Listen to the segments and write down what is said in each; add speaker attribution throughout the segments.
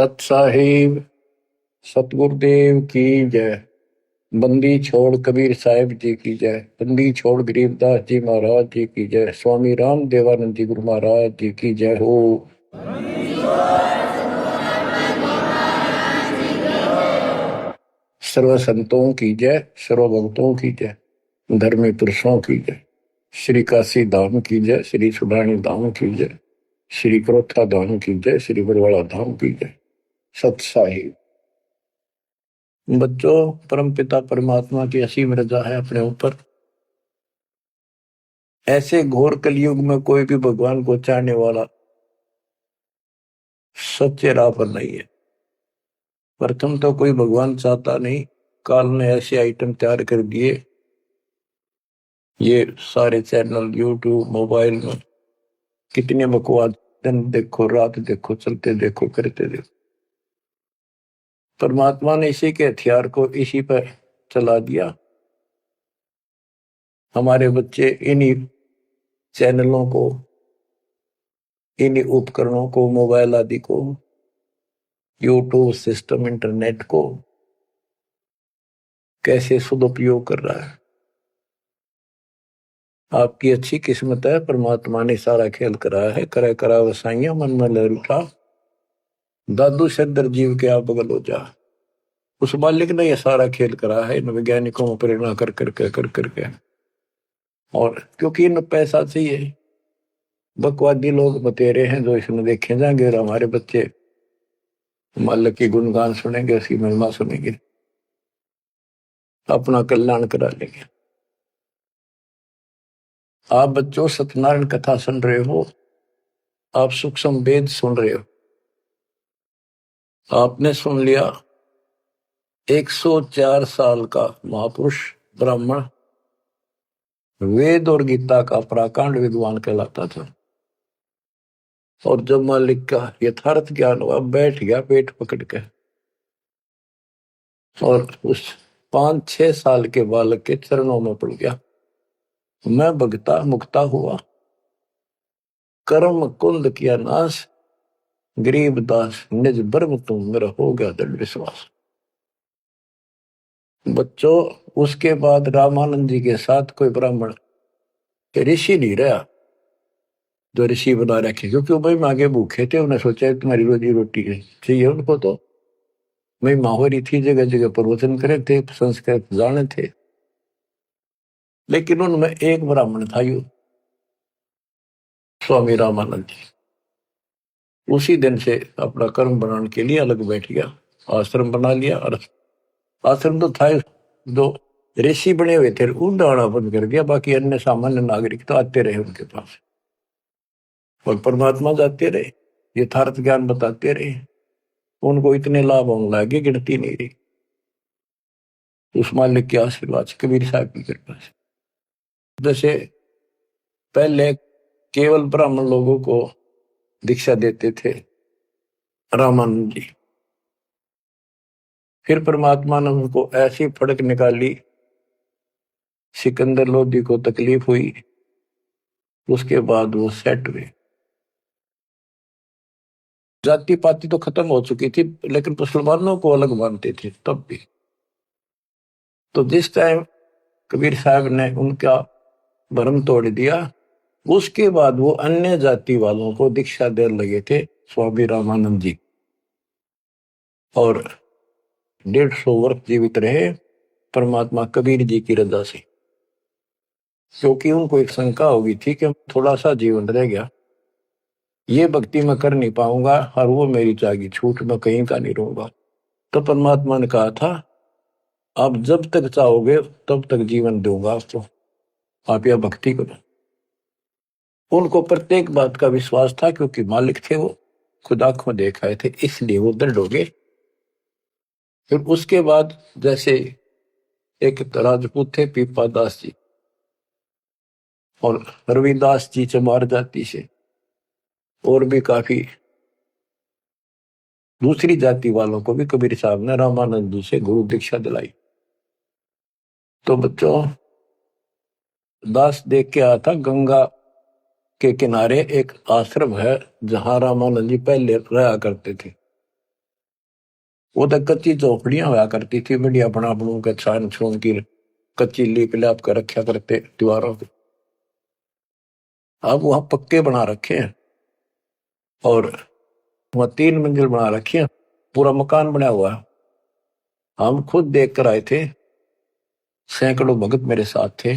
Speaker 1: सत साहिब सतगुरुदेव की जय। बंदी छोड़ कबीर साहिब जी की जय। बंदी छोड़ गरीबदास जी महाराज जी की जय। स्वामी राम देवानंद जी गुरु महाराज जी की जय हो। सर्व संतों की जय, सर्व भक्तों की जय, धर्मी पुरुषों की जय। श्री काशी धाम की जय, श्री सुडानी धाम की जय, श्री क्रोथा धाम की जय, श्री बरवाड़ा धाम की जय। सत साहिब बच्चों, परमपिता परमात्मा की असीम रजा है अपने ऊपर। ऐसे घोर कलयुग में कोई भी भगवान को चाहने वाला सच्चे राह पर नहीं है। प्रथम तो कोई भगवान चाहता नहीं। काल ने ऐसे आइटम तैयार कर दिए, ये सारे चैनल यूट्यूब मोबाइल में कितने बकवास, दिन देखो रात देखो, चलते देखो करते देखो। परमात्मा ने इसी के हथियार को इसी पर चला दिया। हमारे बच्चे इन्हीं चैनलों को, इन्हीं उपकरणों को, मोबाइल आदि को, यूट्यूब सिस्टम, इंटरनेट को कैसे सदुपयोग कर रहा है। आपकी अच्छी किस्मत है, परमात्मा ने सारा खेल कराया है। करे करा वसाइया मन में लहर उठा, दादू सदर जीव के आप बगल हो जा। उस मालिक ने यह सारा खेल करा है इन वैज्ञानिकों को प्रेरणा कर करके। और क्योंकि इन पैसा चाहिए, बकवादी लोग बतेरे हैं जो इसमें देखे जाएंगे और हमारे बच्चे मालिक की गुणगान सुनेंगे, उसकी महिमा सुनेंगे, अपना कल्याण करा लेंगे। आप बच्चों सत्यनारायण कथा सुन रहे हो, आप सूक्ष्म वेद सुन रहे हो। आपने सुन लिया 104 साल का महापुरुष ब्राह्मण, वेद और गीता का प्राकांड विद्वान कहलाता था। और जब मालिक का यथार्थ ज्ञान हुआ, बैठ गया पेट पकड़ के और उस 5-6 साल के बालक के चरणों में पड़ गया। मैं भगता मुक्ता हुआ, कर्म कुंद किया नाश, गरीब दास निज बर्म तुम, मेरा हो गया दृढ़ विश्वास। बच्चों, उसके बाद रामानंद जी के साथ कोई ब्राह्मण ऋषि नहीं रहा जो ऋषि बना रखे, क्योंकि वो भाई आगे भूखे थे। उन्हें सोचा तुम्हारी रोजी रोटी चाहिए उनको, तो मैं माहौरी थी, जगह जगह प्रवचन करे थे, संस्कृत जाने थे। लेकिन उनमें एक ब्राह्मण था, यू स्वामी रामानंद जी। उसी दिन से अपना कर्म बनाने के लिए अलग बैठ गया, आश्रम बना लिया। और आश्रम तो था जो ऋषि बने हुए थे, उन आना बंद कर दिया। बाकी अन्य सामान्य नागरिक तो आते रहे उनके पास और परमात्मा जाते रहे, यथार्थ ज्ञान बताते रहे। उनको इतने लाभ होने लगे, गिनती नहीं रही। उस मालिक के आशीर्वाद से, कबीर साहब की कृपा से। जैसे पहले केवल ब्राह्मण लोगों को दीक्षा देते थे रामानंद जी, फिर परमात्मा ने उनको ऐसी फड़क निकाली, सिकंदर लोधी को तकलीफ हुई, उसके बाद वो सेट हुए। जाति पाति तो खत्म हो चुकी थी, लेकिन मुसलमानों को अलग मानते थे तब भी। तो जिस टाइम कबीर साहब ने उनका भरम तोड़ दिया, उसके बाद वो अन्य जाति वालों को दीक्षा देने लगे थे स्वामी रामानंद जी। और 150 वर्ष जीवित रहे परमात्मा कबीर जी की रजा से। क्योंकि उनको एक शंका होगी थी कि थोड़ा सा जीवन रह गया, ये भक्ति मैं कर नहीं पाऊंगा और वो मेरी जागी छूट, मैं कहीं का नहीं रहूंगा। तो परमात्मा ने कहा था, आप जब तक चाहोगे तब तक जीवन दूंगा आपको, आप यह भक्ति करो। उनको प्रत्येक बात का विश्वास था, क्योंकि मालिक थे वो, खुद आंखों देख आए थे, इसलिए वो दृढ़ हो गए। फिर उसके बाद जैसे एक राजपूत थे पीपा दास जी, और रविदास जी चमार जाति से, और भी काफी दूसरी जाति वालों को भी कबीर साहब ने रामानंद जी से गुरु दीक्षा दिलाई। तो बच्चों, दास देख के आया था, गंगा के किनारे एक आश्रम है जहां रामानंद जी पहले रहा करते थे। वो तो कच्ची झोपड़ियां हुआ करती थी, बढ़िया बना बनू के छान छून की कच्ची लीप लाप कर रखा करते दीवारों पे। अब वहां पक्के बना रखे हैं और वहां 3 मंजिल बना रखी है, पूरा मकान बना हुआ है। हम खुद देख कर आए थे, सैकड़ों भगत मेरे साथ थे।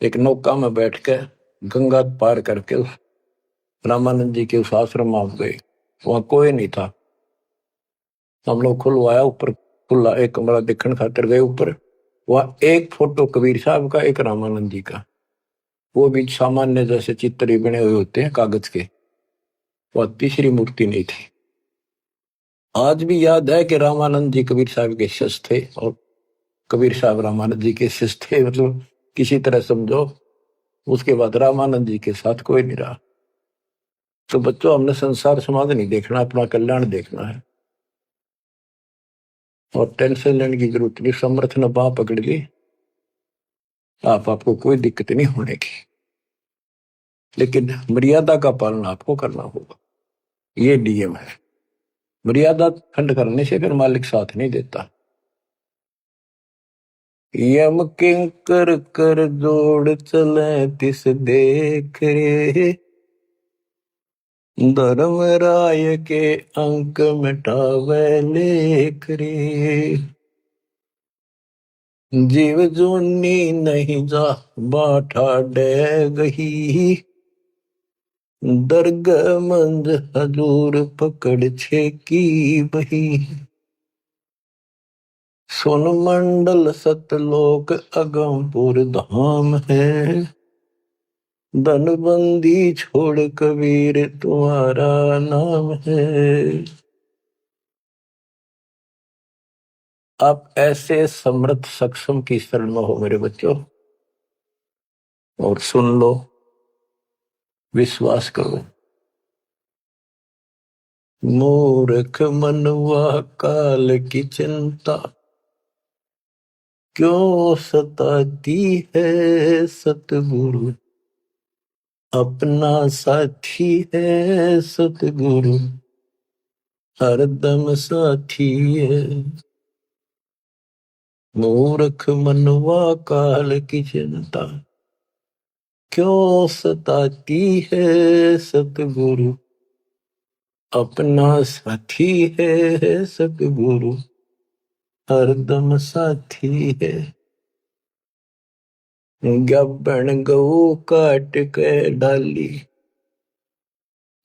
Speaker 1: एक नौका में बैठ के गंगा पार करके उस रामानंद जी के उस आश्रम में आप गए। वहां कोई नहीं था। हम लोग खुलवाया ऊपर, खुला एक कमरा देखने खातिर गए ऊपर। वहां एक फोटो कबीर साहब का, एक रामानंद जी का, वो भी सामान्य जैसे चित्र ही बने हुए होते हैं कागज के। वह तीसरी मूर्ति नहीं थी। आज भी याद है कि रामानंद जी कबीर साहब के शिष्य थे और कबीर साहब रामानंद जी के शिष्य थे, मतलब किसी तरह समझो। उसके बाद रामानंद जी के साथ कोई नहीं रहा। तो बच्चों, हमने संसार समाज नहीं देखना, अपना कल्याण देखना है। और टेंशन लेने की जरूरत नहीं। समर्थ ने बाह पकड़ ली, आपको कोई दिक्कत नहीं होने की। लेकिन मर्यादा का पालन आपको करना होगा, ये नियम है। मर्यादा खंड करने से फिर मालिक साथ नहीं देता। यम किंकर कर जोड़ चले तिस देख रे, धर्म राय के अंक मिटावे लेख रे। जीव जूनी नहीं जा बाठा डे गही, दर्ग मंज हजूर पकड़ छे की बही। सोन मंडल सतलोक अगमपुर धाम है, धनबंदी छोड़ कबीर तुम्हारा नाम है। आप ऐसे समर्थ सक्षम की शरण में हो मेरे बच्चों, और सुन लो, विश्वास करो। मूर्ख मनवा काल की चिंता, क्यों सताती है सतगुरु, अपना साथी है सतगुरु, हरदम साथी है। मूर्ख मनवा काल की चिंता, क्यों सताती है सतगुरु, अपना साथी है सतगुरु, हरदम साथी है। गब्बन गऊ काट के डाली,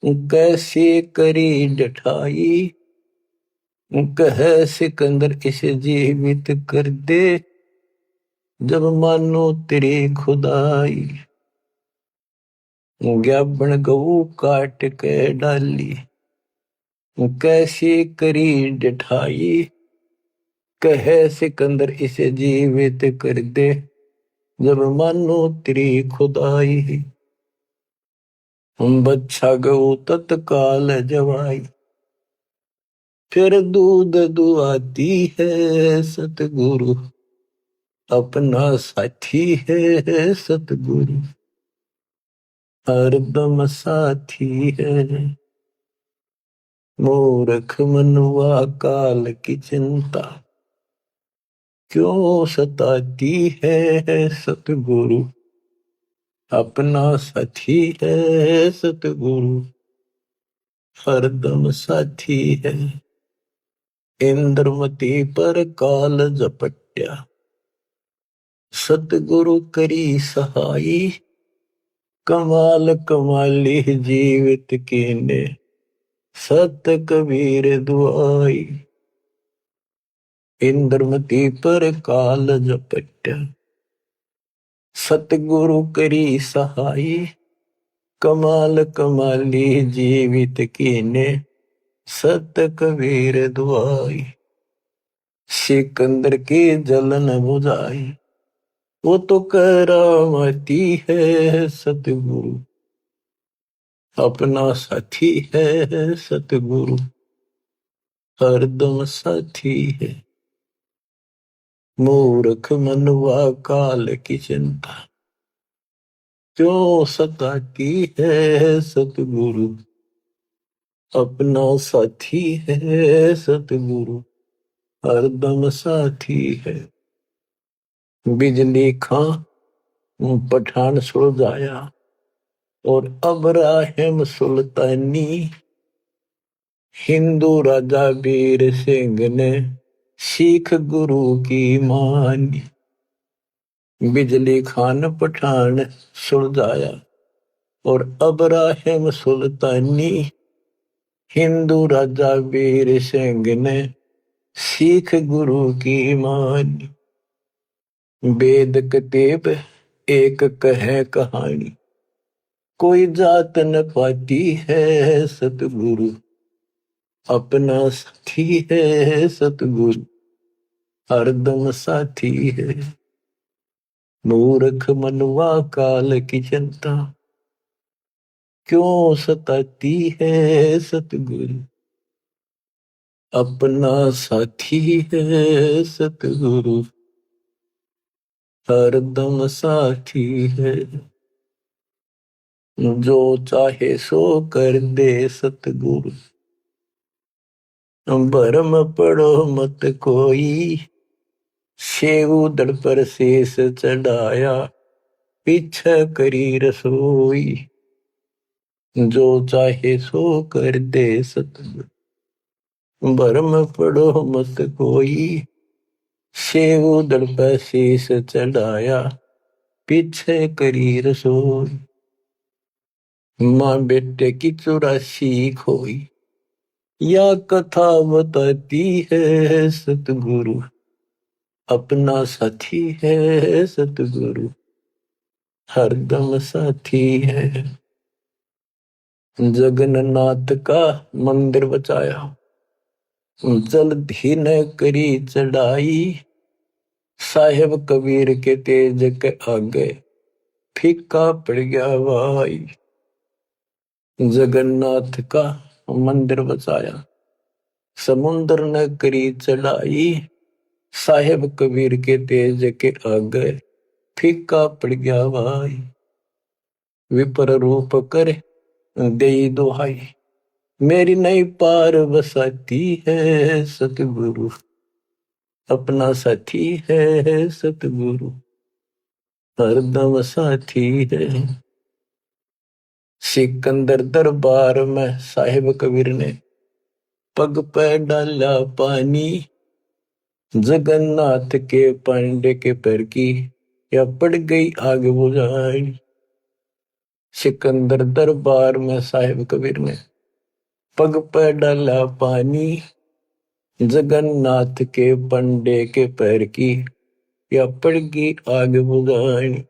Speaker 1: कैसे करी डठाई, कह सिकंदर इसे जीवित कर दे, जब मानो तेरी खुदाई। गब्बन गऊ काट के डाली, कैसे करी डठाई, कह सिकंदर इसे जीवित कर दे, जब मानो तेरी खुदाई। बच्चा गऊ तत्काल जवाई, फिर दूध दुआती है सतगुरु, अपना साथी है सतगुरु, हरदम साथी है। मूर्ख मनवा काल की चिंता, क्यों सताती है सतगुरु, अपना साथी है सतगुरु, हरदम साथी है। इंद्रमती पर काल झपट्या, सतगुरु करी सहाई, कमाल कमाली जीवित कीने, सत कबीर दुआई। इंद्रमती पर काल झपट्या, सतगुरु करी सहाई, कमाल कमाली जीवित कीने, सत कबीर दुआई। सिकंदर की जलन बुझाई, वो तो करामती है सतगुरु, अपना साथी है सतगुरु, हरदम साथी है। मूर्ख मनवा काल की चिंता, क्यों सताती है सतगुरु, अपना साथी है सतगुरु, हरदम साथी है। बिजली खां पठान सुलझाया और अब्राहिम सुल्तानी, हिंदू राजा वीर सिंह ने सिख गुरु की मानी। बिजली खान पठान सुलझाया और अब्राहिम सुल्तानी, हिंदू राजा वीर सिंह ने सिख गुरु की मानी। वेद कतेब एक कहे कहानी, कोई जात न पाती है सतगुरु, अपना साथी है सतगुरु, हरदम साथी है। मूर्ख मनुआ काल की चिंता, क्यों सताती है सतगुरु, अपना साथी है सतगुरु, हरदम साथी है। जो चाहे सो कर दे सतगुरु, भरम पड़ो मत कोई, सेव दड़ पर शेष चढ़ाया, पीछे करी रसोई। जो चाहे सो कर दे सतगुरु, भरम पड़ो मत कोई, सेव दड़ पर शेष चढ़ाया, पीछे करी रसोई। माँ बेटे की 84 खोई, या कथा बताती है सतगुरु, अपना साथी है सतगुरु, हरदम साथी है। जगन्नाथ का मंदिर बचाया, जल्दी न करी चढ़ाई, साहेब कबीर के तेज के आगे फीका पड़ गया भाई। जगन्नाथ का मंदिर बचाया, समुद्र न करी चढ़ाई, साहेब कबीर के तेज के आगे फीका पड़ गया भाई। विपर रूप कर दे दुहाई, मेरी नहीं पार बसाती है सतगुरु, अपना साथी है सतगुरु, हरदम साथी है। सिकंदर दरबार में साहिब कबीर ने पग पे डाला पानी, जगन्नाथ के पांडे के पैर की या पड़ गई आग बुझाई। सिकंदर दरबार में साहिब कबीर ने पग पे डाला पानी, जगन्नाथ के पंडे के पैर की या पड़ गई आग बुझाई।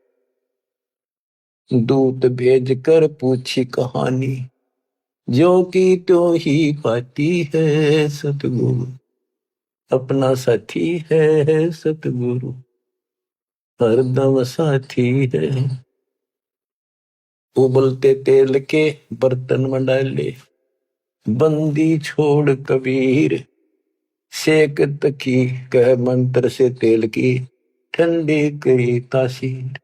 Speaker 1: दूत भेज कर पूछी कहानी, जो की तो ही पाती है सतगुरु, अपना साथी है सतगुरु, हरदम साथी है। उबलते तेल के बर्तन में डाले, बंदी छोड़ कबीर, सेक तकी कह मंत्र से तेल की ठंडी करी तासीर।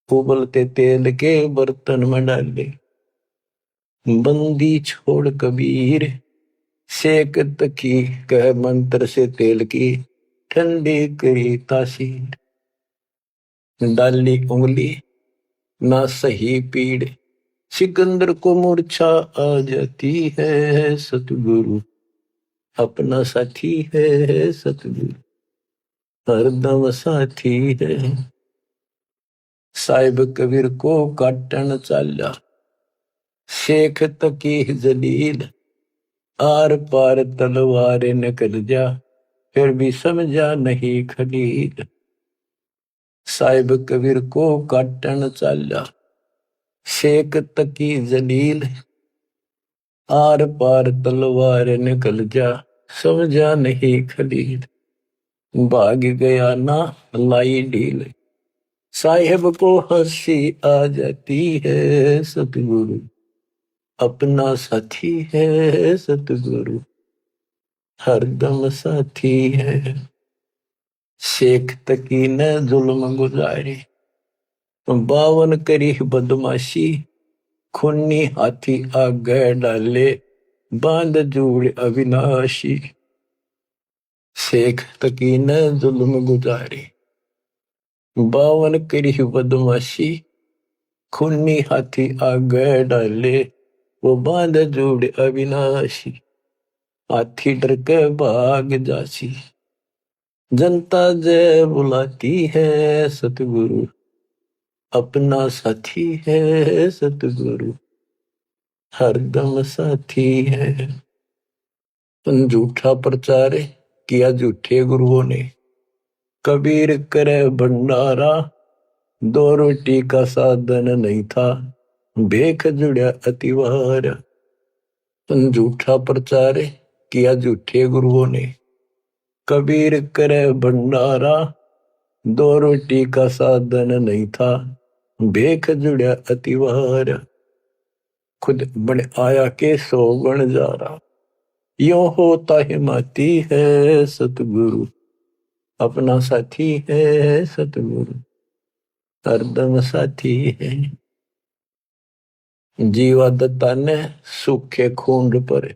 Speaker 1: उबलते तेल के बर्तन में डाले, बंदी छोड़ कबीर, सेक तकी कह मंत्र से तेल की ठंडी करी तासीर। डाली उंगली ना सही पीड़, सिकंदर को मूर्छा आ जाती है सतगुरु, अपना साथी है सतगुरु, हरदम साथी है। साहिब कबीर को काटन चाला, शेख तकी जलील, आर पार तलवार निकल जा, फिर भी समझा नहीं खलील। साहिब कबीर को काटन चाला, शेख तकी जलील, आर पार तलवार निकल जा, समझा नहीं खलील। भाग गया ना लाई ढील, साहिब को हंसी आ जाती है सतगुरु, अपना साथी है सतगुरु, हरदम साथी है। शेख तकी ने जुल्म गुजारी, 52 करी बदमाशी, खूनी हाथी आगे डाले, बांध जोड़ अविनाशी, शेख तकी न जुल्म गुजारी, बावन करी बदमाशी, खूनी हाथी आगे डाले, वो बांध जोड़ अविनाशी, हाथी डर के भाग जासी। जनता जय बुलाती है सतगुरु, अपना साथी है सतगुरु, हरदम साथी है। झूठा प्रचार किया झूठे गुरुओं ने, कबीर करे भंडारा, दो रोटी का साधन नहीं था, भेख जुड़ा अतिवार। झूठा प्रचार किया झूठे गुरुओं ने, कबीर करे भंडारा, दो रोटी का साधन नहीं था, भेख जुड़ा अतिवार। खुद बन आया के सो बन जा रहा, यो होता हिमाती है सतगुरु, अपना साथी है सतगुरु, हरदम साथी है। जीवा दत्ता ने सूखे खूंड पर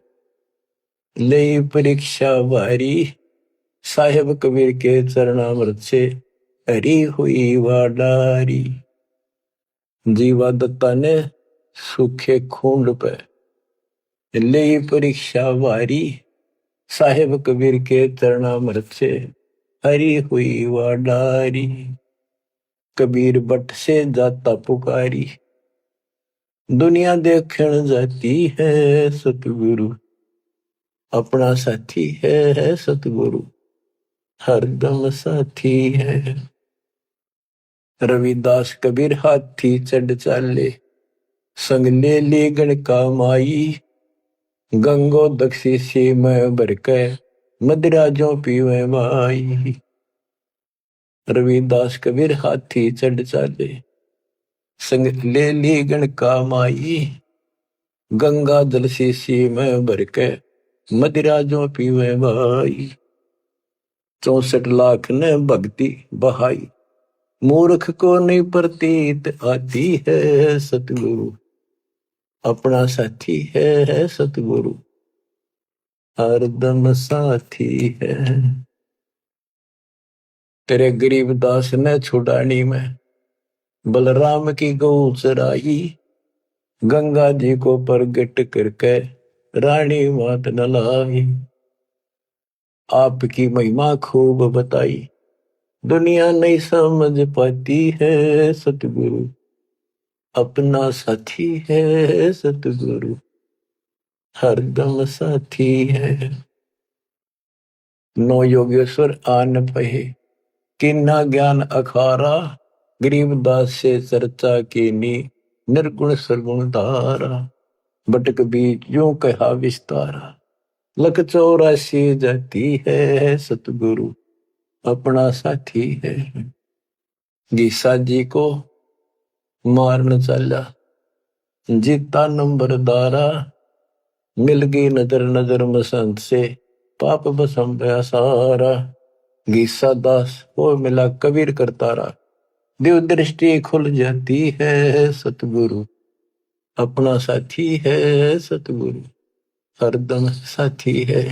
Speaker 1: ले परीक्षा भारी, साहेब कबीर के चरणामृत से हरी हुई वाडारी। जीवा दत्ता ने सूखे खूंड पर ले परीक्षा भारी, साहेब कबीर के चरणामृत से हरी हुई वाडारी। कबीर बट से जाता पुकारी, दुनिया देखण जाती है सतगुरु, अपना साथी है सतगुरु, हरदम साथी है। रविदास कबीर हाथी चढ़ चाले, संग ले ली गण का माई, गंगो दक्षी सी में भर के मदिरा जो पीवे माई। रविदास कबीर हाथी चढ़ चाले, संग ले ली गण का माई, गंगा जल सी में भर के मदिरा जो पीवे भाई। 64 लाख ने भक्ति बहाई, मूर्ख को नहीं प्रतीत आती है सतगुरु, अपना साथी है सतगुरु, हरदम साथी है। तेरे गरीबदास ने छुड़ानी में बलराम की गौ चराई, गंगा जी को प्रगट करके रानी मात नलाई। आपकी महिमा खूब बताई, दुनिया नहीं समझ पाती है सतगुरु, अपना साथी है सतगुरु, हरदम साथी है। नौ योगेश्वर आन पहे, किन्ना ज्ञान अखारा, गरीबदास से चर्चा कीनी, निर्गुण सरगुण धारा। बटक बीच यूं कहा विस्तारा, लख 84 जाती है सतगुरु, अपना साथी है। गीसा जी को मारन चला, जीता नंबरदारा, मिल गई नजर नजर मसंत से, पाप बसम गया सारा। गीसा दास वो मिला कबीर करतारा, दिव दृष्टि खुल जाती है सतगुरु, अपना साथी है सतगुरु, हरदम साथी है।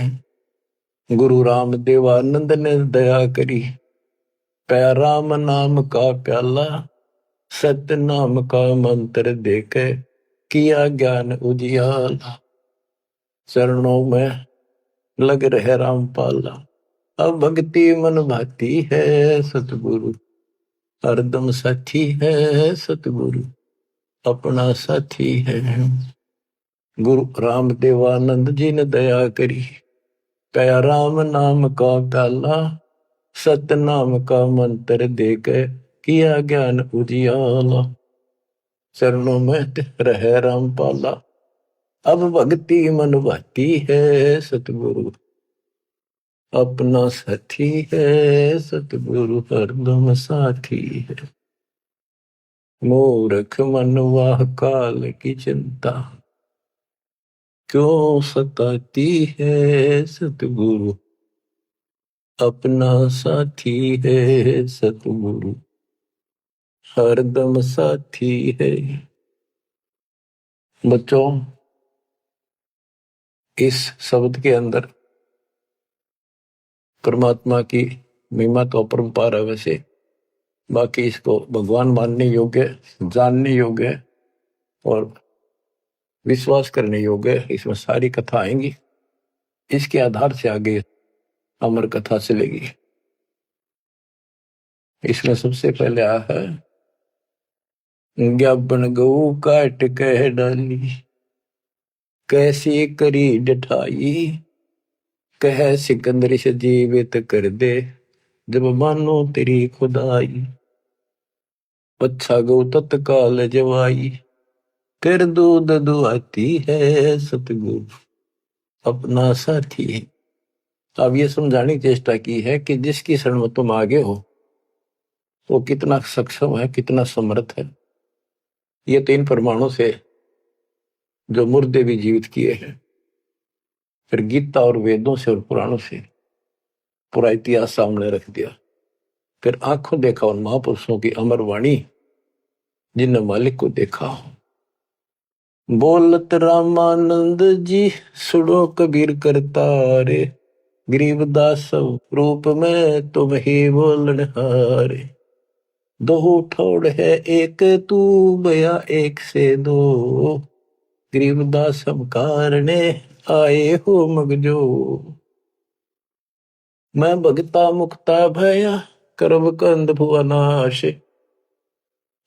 Speaker 1: गुरु राम देवानंद ने दया करी, पया राम नाम का प्याला, सत्य नाम का मंत्र देके किया ज्ञान उजियाला। चरणों में लग रहे रामपाला, अब भक्ति मन भाती है सतगुरु, हरदम साथी है सतगुरु, अपना साथी है। गुरु राम देवानंद जी ने दया करी, कया राम नाम का प्याला, सत्य नाम का मंत्र देकर किया ज्ञान उजियाला। चरणों में रहे रामपाला, अब भक्ति मन भाती है सतगुरु, अपना साथी है सतगुरु, हरदम साथी है। मूर्ख मनवा काल की चिंता, क्यों सताती है सतगुरु, अपना साथी है सतगुरु, हरदम साथी है। बच्चों, इस शब्द के अंदर परमात्मा की महिमा तो अपरंपार है वैसे, बाकी इसको भगवान मानने योग्य, जानने योग्य और विश्वास करने योग्य, इसमें सारी कथा आएंगी। इसके आधार से आगे अमर कथा चलेगी। इसमें सबसे पहले आ है ज्ञापन गऊ काट कह डाली, कैसी करी डठाई, कह सिकंदर से जीवित कर दे, जब मानो तेरी खुदाई, पच्छा गौ तत्काल जवाई, फिर दूध दुआती है सतगुरु अपना साथी है। अब ये समझाने की चेष्टा की है कि जिसकी शरण में तुम आगे हो वो कितना सक्षम है, कितना समर्थ है। ये 3 प्रमाणों से जो मुर्दे भी जीवित किए हैं, फिर गीता और वेदों से और पुराणों से पूरा इतिहास सामने रख दिया, फिर आंखों देखा उन महापुरुषों की अमर वाणी जिनने मालिक को देखा हो। बोलत रामानंद जी सुनो कबीर करता रे, गरीबदास रूप में तुम ही बोलन हारे, दो ठोड़ है एक तू बया एक से दो, गरीबदास हम कारणे आए हो मगजो, मैं भगता मुक्ता भया करब कंद भुआ नाश,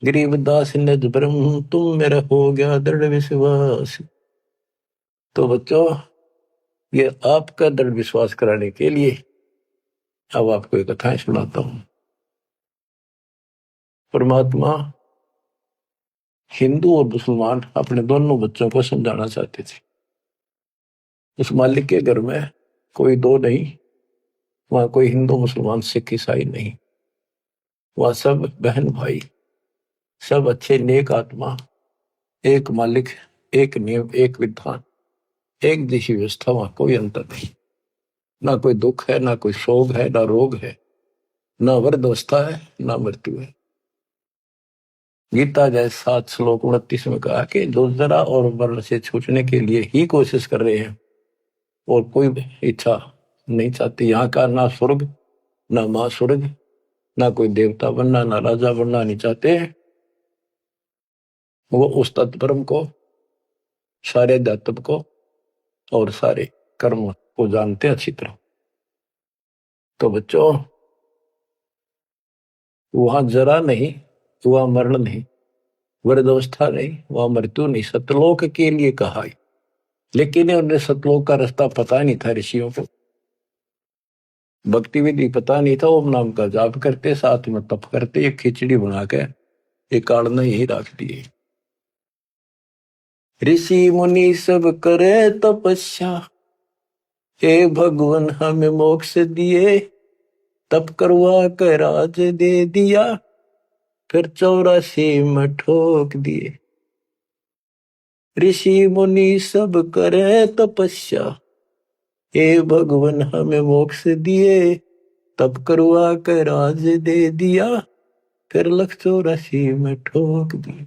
Speaker 1: गरीबदास निज ब्रह्म तुम मेरा हो गया दृढ़ विश्वास। तो बच्चों, ये आपका दृढ़ विश्वास कराने के लिए अब आपको एक कथाएं सुनाता हूं। परमात्मा हिंदू और मुसलमान अपने दोनों बच्चों को समझाना चाहते थे। उस मालिक के घर में कोई दो नहीं, वहां कोई हिंदू मुसलमान सिख ईसाई नहीं, वहां सब बहन भाई, सब अच्छे नेक आत्मा, एक मालिक, एक नियम, एक विधान, एक दिशा व्यवस्था, वहां कोई अंतर नहीं। ना कोई दुख है, ना कोई शोक है, ना रोग है, ना वृद्धावस्था है, ना मृत्यु है। गीता जय 7 श्लोक 29 में कहा कि जो जरा और मरण से छूटने के लिए ही कोशिश कर रहे हैं और कोई इच्छा नहीं चाहती, यहाँ का ना स्वर्ग, ना मां स्वर्ग, ना कोई देवता बनना, ना राजा बनना नहीं चाहते, वो उस तत्परम को, सारे अध्यात्म को और सारे कर्म को जानते अच्छी तरह। तो बच्चों, वहां जरा नहीं, वहां मरण नहीं, वृद्धावस्था नहीं, वहां मृत्यु नहीं, सतलोक के लिए कहा है। लेकिन उन्हें सतलोक का रास्ता पता नहीं था ऋषियों को, भक्ति विधि पता नहीं था। ओम नाम का जाप करते, साथ में तप करते, एक खिचड़ी बना के एक काड़ना यही रख दिए। ऋषि मुनि सब करे तपस्या, हे भगवान हमें मोक्ष दिए, तप करवा कर राज दे दिया, फिर 84 में ठोक दिए। ऋषि मुनि सब करे तपस्या, हे भगवान हमें मोक्ष दिए, तप करवा कर राज दे दिया, फिर 184 में ठोक दिए।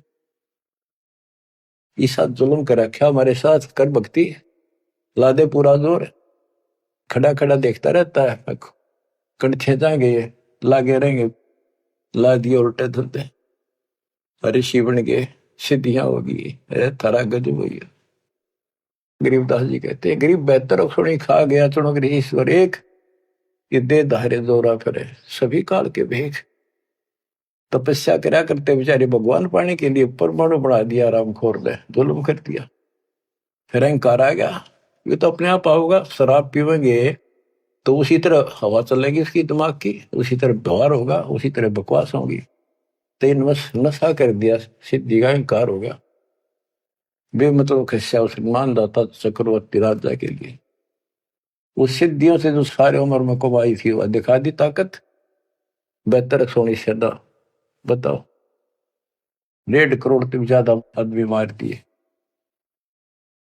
Speaker 1: इस साथ जुल्म कर रखा हमारे साथ, कर भक्ति ला दे पूरा जोर, खड़ा खड़ा देखता रहता है, कंठे जाएंगे ये लागे रहेंगे, ला दिए उल्टे धुलते, ऋषि बन गए, सिद्धियां होगी, थारा गजब हुई। गरीबदास जी कहते हैं, गरीब बेहतर सुनी खा गया चुनक ईश्वर एक, ये दे धारे जोरा फिरे सभी काल के भेख। तपस्या करा करते बेचारे भगवान पाने के लिए परमाणु बढ़ा दिया, राम खोर दे जुल्म कर दिया, फिर अहंकार आ गया, ये तो अपने आप आओगा। शराब पीवेंगे तो उसी तरह हवा चलेगी उसकी दिमाग की, उसी तरह व्यवहार होगा, उसी तरह बकवास होगी। तीन बस नशा कर दिया, सिद्धि का अहंकार हो गया, बेमतलब खस्या उस ईमानदाता चक्रवर्ती राजा के लिए। उस सिद्धियों से जो सारे उम्र में कमाई थी वह दिखा दी ताकत, बेहतर सोनी सदा। बताओ, 1.5 करोड़ से ज्यादा आदमी मार दिए।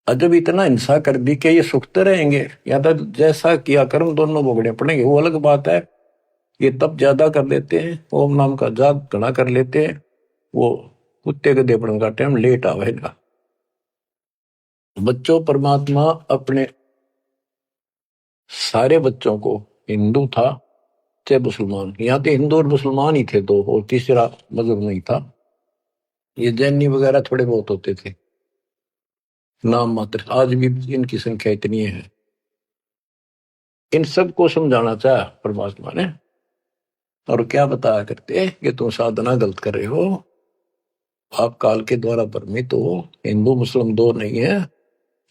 Speaker 1: जब इतना हिंसा कर दी कि ये सुखते रहेंगे या तो जैसा किया कर्म दोनों भोगने पड़ेंगे, वो अलग बात है। ये तब ज्यादा कर लेते हैं, ओम नाम का जाप घना कर लेते हैं, वो कुत्ते के देपड़न का टाइम लेट आवेगा। बच्चों, परमात्मा अपने सारे बच्चों को, हिंदू था चाहे मुसलमान, यहाँ तो हिंदू और मुसलमान ही थे दो, और तीसरा मजहब नहीं था। ये जैनी वगैरह थोड़े बहुत होते थे, नाम मात्र। आज भी इनकी संख्या इतनी है। इन सबको समझाना चाहा परमात्मा ने, और क्या बताया करते कि तुम साधना गलत कर रहे हो, आप काल के द्वारा भ्रमित हो, हिंदू मुस्लिम दो नहीं है,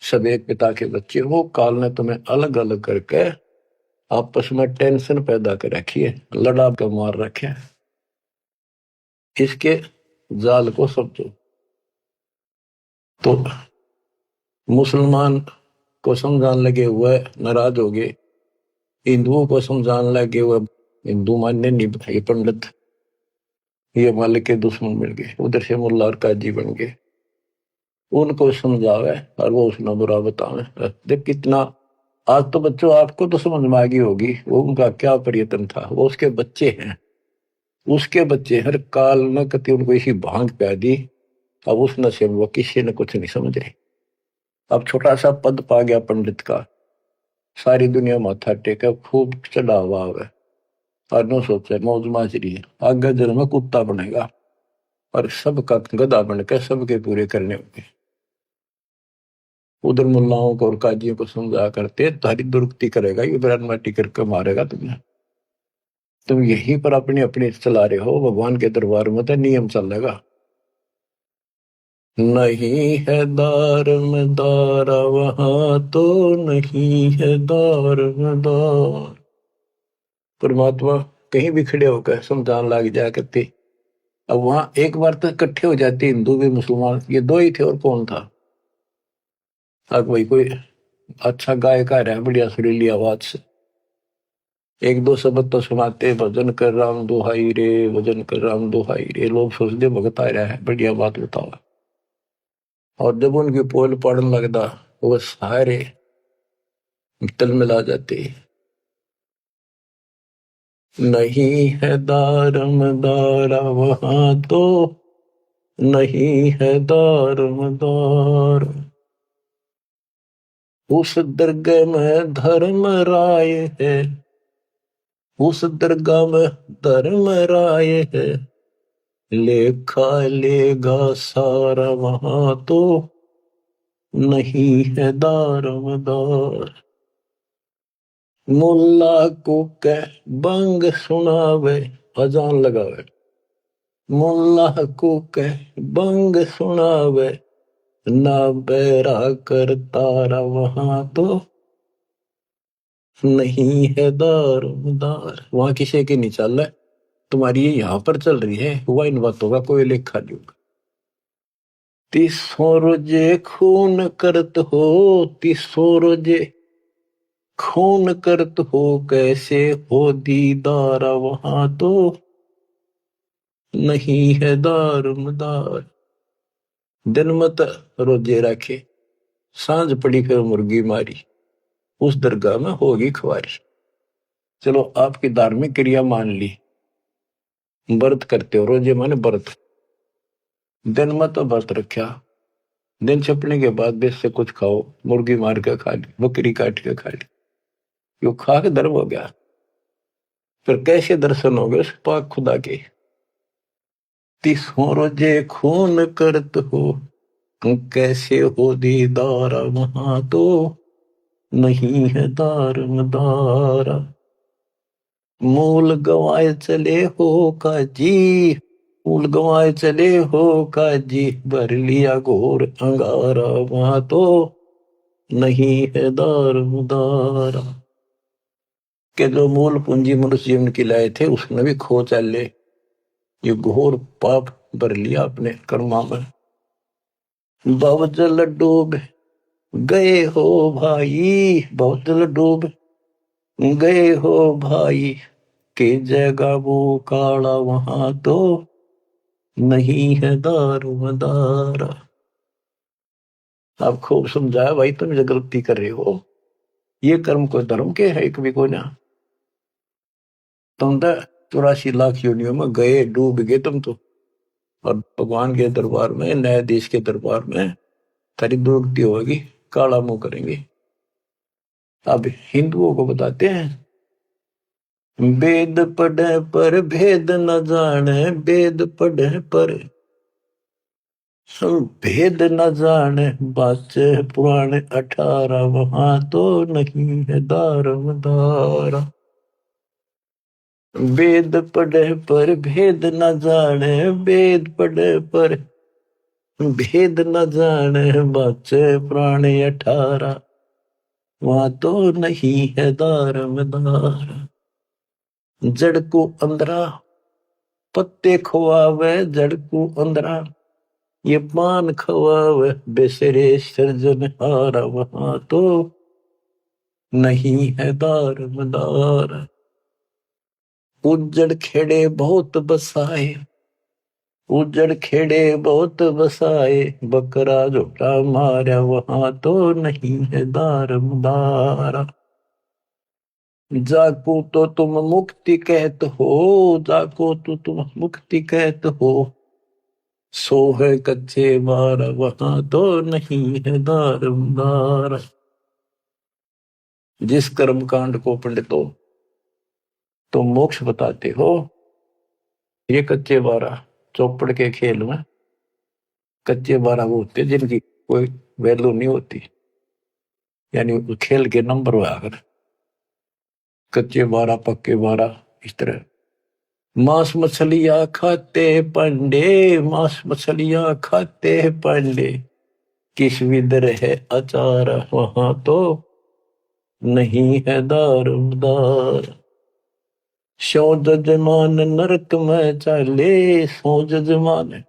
Speaker 1: सब एक पिता के बच्चे हो। काल ने तुम्हें अलग अलग करके आपस में टेंशन पैदा कर रखी है, लड़ा के मार रखे है। इसके जाल को समझो। तो मुसलमान को समझाने लगे हुए नाराज हो गए, हिंदुओं को समझाने लगे हुए हिंदू मानने नहीं, ये पंडित, ये मालिक के दुश्मन मिल गए, उधर से मुल्ला और काजी बन गए। उनको समझावे और वो उसने बुरा बतावे। देख कितना, आज तो बच्चों आपको तो समझ में आ गई होगी वो उनका क्या प्रयत्न था। वो उसके बच्चे हैं, उसके बच्चे हर काल न कति उनको इसी भांग पै दी। अब उस नशे में वो किसी ने कुछ नहीं समझे। अब छोटा सा पद पा गया पंडित का, सारी दुनिया माथा टेका, खूब चढ़ा हुआ है, और नो सोचे मौज माजरी है, आगे जन्म में कुत्ता बनेगा और सबका गधा बनकर सबके पूरे करने होंगे। उधर मुल्लाओं को और काजियों को समझा करते तारी दुरुक्ति करेगा, ये ब्रांड माटी करके मारेगा तुम्हें। तुम यहीं पर अपनी अपनी चला रहे हो, भगवान के दरबार में तो नियम चलेगा। नहीं है दार में दारा वहां तो नहीं है दार में दार। परमात्मा कहीं भी खड़े होकर समझाने लग जाया करते। अब वहां एक बार तो इकट्ठे हो जाते हिंदू भी मुसलमान, ये दो ही थे और कौन था। अब वही कोई अच्छा गायक आ रहा है बढ़िया सुरीली आवाज से, एक दो शब्द तो सुनाते, भजन कर राम दुहाई रे, भजन कर राम दुहाई रे, लोग सोचते भगत आ रहा है, बढ़िया बात बताओ। और जब उनकी पोल पड़ने लगता, वो सारे तल मिला जाते। नहीं है दारम दारा वहां तो नहीं है दारम दार। उस दरगाह में धर्म राय है, उस दरगाह में धर्म राय है, लेखा लेगा सारा वहां तो नहीं है दारोमदार। मुल्ला को कह बंग सुनावे, अजान लगावे, मुल्ला को कह बंग सुनावे, ना बैरा कर तारा वहां तो नहीं है दारोमदार। वहां किसी की नहीं चल रहा है, तुम्हारी ये यहाँ पर चल रही है, हुआ इन बातों का कोई लेखा नहीं होगा। तीसों रोजे खून करत हो, तीसों रोजे खून करत हो, कैसे हो दीदार वहां तो नहीं है दारमदार। दिन मत रोजे रखे, सांझ पड़ी फिर मुर्गी मारी, उस दरगाह में होगी खुआरी। चलो आपकी धार्मिक क्रिया मान ली, व्रत करते हो, रोजे माने व्रत, दिन मत तो व्रत रखा, दिन छपने के बाद बेस से कुछ खाओ, मुर्गी मार के खा ली, बकरी काट के खा ली, यो खा के धर्म हो गया। फिर कैसे दर्शन हो गए उस पाक खुदा के। तीसों रोजे खून करत हो, कैसे हो दीदार वहां तो नहीं है दारमदार। मूल गवाए चले हो काजी, मूल गवाए चले हो काजी, भर लिया घोर अंगारा वहां तो नहीं है दारमदार। के जो मूल पूंजी मनुष्य जीवन की लाए थे उसने भी खो चले, ये घोर पाप भर लिया अपने कर्मा में। बहुत जल डूब गए हो भाई, बहुत जल डूब गए हो भाई, के जगह वो काला वहां तो नहीं है दारोमदार। आप खूब समझाया भाई, तुम जो गलती कर रहे हो, ये कर्म को धर्म के है कभी को ना। तुम तो 84 लाख योनियों में गए, डूब गए तुम तो, और भगवान के दरबार में, न्यायाधीश के दरबार में तेरी दुरुक्ति होगी, काला मुंह करेंगे। अब हिंदुओं को बताते हैं, वेद पढ़े पर भेद न जाने, वेद पढ़े पर भेद न जाने, बाचे पुराण 18 वहां तो नहीं है दारम दारा। वेद पढ़े पर भेद न जाने, वेद पढ़े पर भेद न जाने, बाचे पुराण 18 वहां तो नहीं है दारम दारा। जड़ को अंदरा पत्ते खुआवे, जड़ को अंदरा ये पान खवावे, बेसरे सर्जन हारा वहां तो नहीं है दार मदार। उज्जड़ खेड़े बहुत बसाए, उज्जड़ खेड़े बहुत बसाए, बकरा झोटा मारा वहां तो नहीं है दार मदारा। जाको तो तुम मुक्ति कहत हो, जाको तो तुम मुक्ति कहत हो, सो है कच्चे बार वहां तो नहीं है दारमदार। जिस कर्म कांड को पंडितो तो मोक्ष बताते हो, ये कच्चे बारह चौपड़ के खेल में कच्चे बारह वो होते जिनकी कोई वैल्यू नहीं होती, यानी खेल के नंबर हुआ कर कच्चे बारह पक्के बारह इस तरह। मांस मछलियां खाते पंडे, मांस मछलियां खाते पंडे, किस विदर है अचार वहां तो नहीं है दारमदार। सो जजमान नरक में चाले, सो जजमान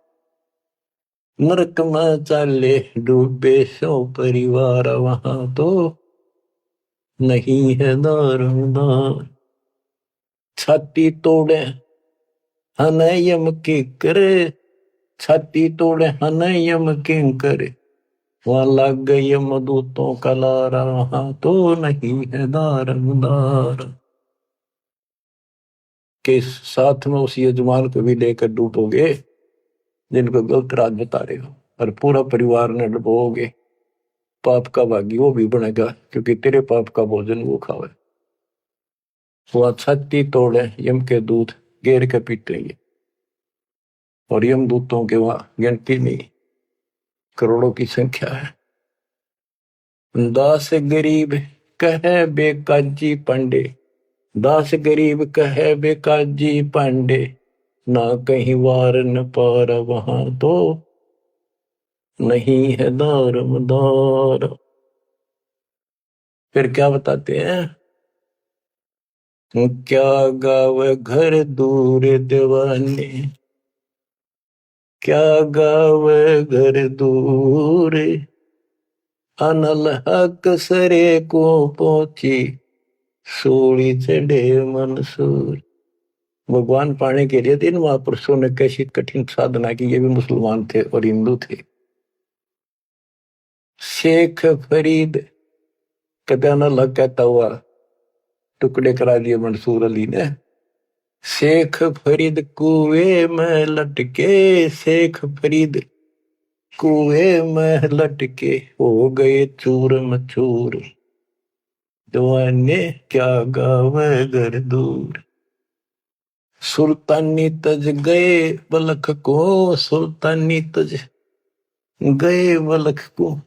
Speaker 1: नरक में चाले, डूबे सो परिवार वहां तो नहीं है दारमदार। छाती तोड़े हनयम की करे, छाती तोड़े हनयम की करे, वहां लग गई मदूतों का लारा वहां तो नहीं है दारमदार। के साथ में उस यजमान को भी लेकर डूबोगे जिनको गलत राज बता रहे हो, और पूरा परिवार ने डुबोगे, पाप का भागी वो भी बनेगा क्योंकि तेरे पाप का भोजन वो खावे। वह छाती तोड़े यम के दूत घेर के पीटेंगे, और यम दूतों के वहां गिनती नहीं, करोड़ों की संख्या है। दास गरीब कहे बेकाजी पांडे, दास गरीब कहे बेकाजी पांडे, ना कहीं वार न पार वहां तो नहीं है दारमदार। फिर क्या बताते हैं, क्या गावे घर दूर दीवाने, क्या गावे घर दूर, अनल हक सरे को पहुंची, सूली चढ़े मंसूर। भगवान पाने के लिए तीन महापुरुषों ने कैसी कठिन साधना की, ये भी मुसलमान थे और हिंदू थे। शेख फरीद कदा न लग कहता हुआ टुकड़े करा दिए मंसूर अली ने। शेख फरीद कुएं में लटके, शेख फरीद कुएं में लटके, हो गए चूर मचूर, दीवाने क्या गावे घर दूर। सुल्तानी तज गए बलख को, सुल्तानी तज गए बलख को,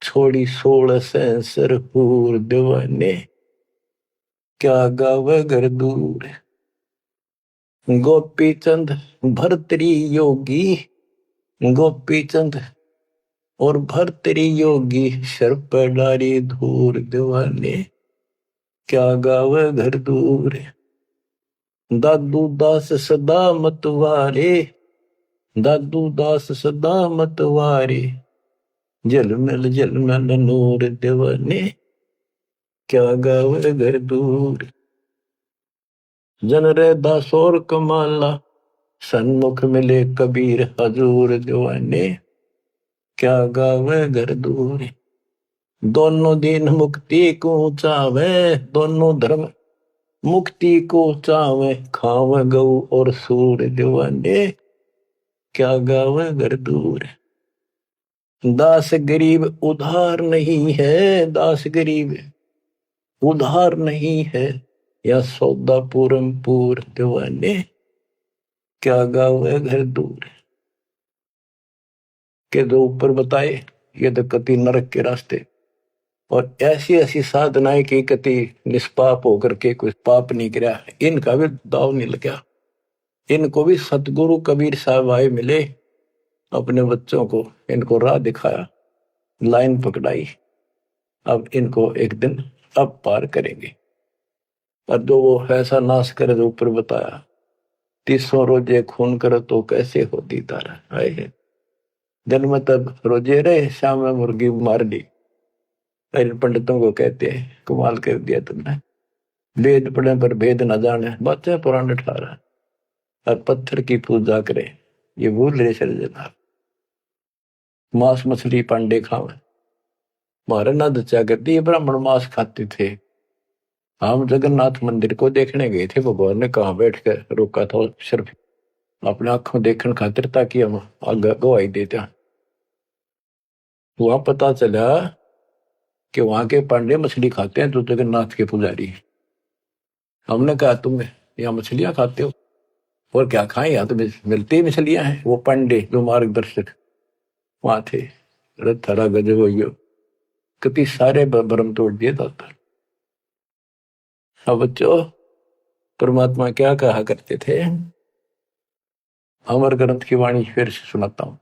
Speaker 1: छोड़ी 16 सेंसर हूर, दीवाने क्या गावे घर दूर। गोपी चंद भरतरी योगी, गोपी चंद और भरतरी योगी, सर पर डारी धूर, दीवाने क्या गावे घर दूर। दादू दास सदा मतवारे, दादू दास सदा मतवारे, जलमल नूर, दीवाने क्या गावे घर दूर। जन रे दासोर कमाला, सन्मुख मिले कबीर हजूर, दीवाने क्या गावे घर दूर। दोनों दिन मुक्ति को चावे, दोनों धर्म मुक्ति को चावे, खावे गऊ और सूर, दीवाने क्या गावे घर दूर। दास गरीब उधार नहीं है, दास गरीब उधार नहीं है या सौदा पूरम पूर दीवाने, क्या गावे घर दूर। के दो ऊपर बताए ये तो कति नरक के रास्ते, और ऐसी ऐसी साधनाएं की कति निष्पाप होकर के कुछ पाप नहीं किया, इनका भी दाव नहीं लगा। इनको भी सतगुरु कबीर साहब आए मिले, अपने बच्चों को इनको राह दिखाया, लाइन पकड़ाई, अब इनको एक दिन अब पार करेंगे। और जो वो ऐसा नाश करे जो ऊपर बताया, 300 रोजे खून करे तो कैसे हो दीदार आए, जन्म तक रोजे रहे शाम में मुर्गी मार ली। इन पंडितों को कहते हैं कमाल कर दिया तुमने, वेद पढ़े पर भेद न जाने, बच्चे पुराने ठारा और पत्थर की पूजा करे, ये भूल रहे सर्जना। मांस मछली पांडे खावे, मारे न दचा करती, ये ब्राह्मण मांस खाते थे। हम जगन्नाथ मंदिर को देखने गए थे, भगवान ने कहा बैठ कर रोका था, सिर्फ अपने आंखों देखने खातिर, ताकि हम आगे गवाही देते। वहां पता चला कि वहां के पांडे मछली खाते हैं, तो जगन्नाथ के पुजारी। हमने कहा तुम यहाँ मछलियां खाते हो, और क्या खाएं, यहाँ तो मिलती ही मछलियां हैं। वो पांडे जो मार्गदर्शक वहां थे, थरा गजब हो, कति सारे भ्रम तोड़ दिए दाता। अब बच्चों, परमात्मा क्या कहा करते थे, अमर ग्रंथ की वाणी फिर से सुनाता हूं।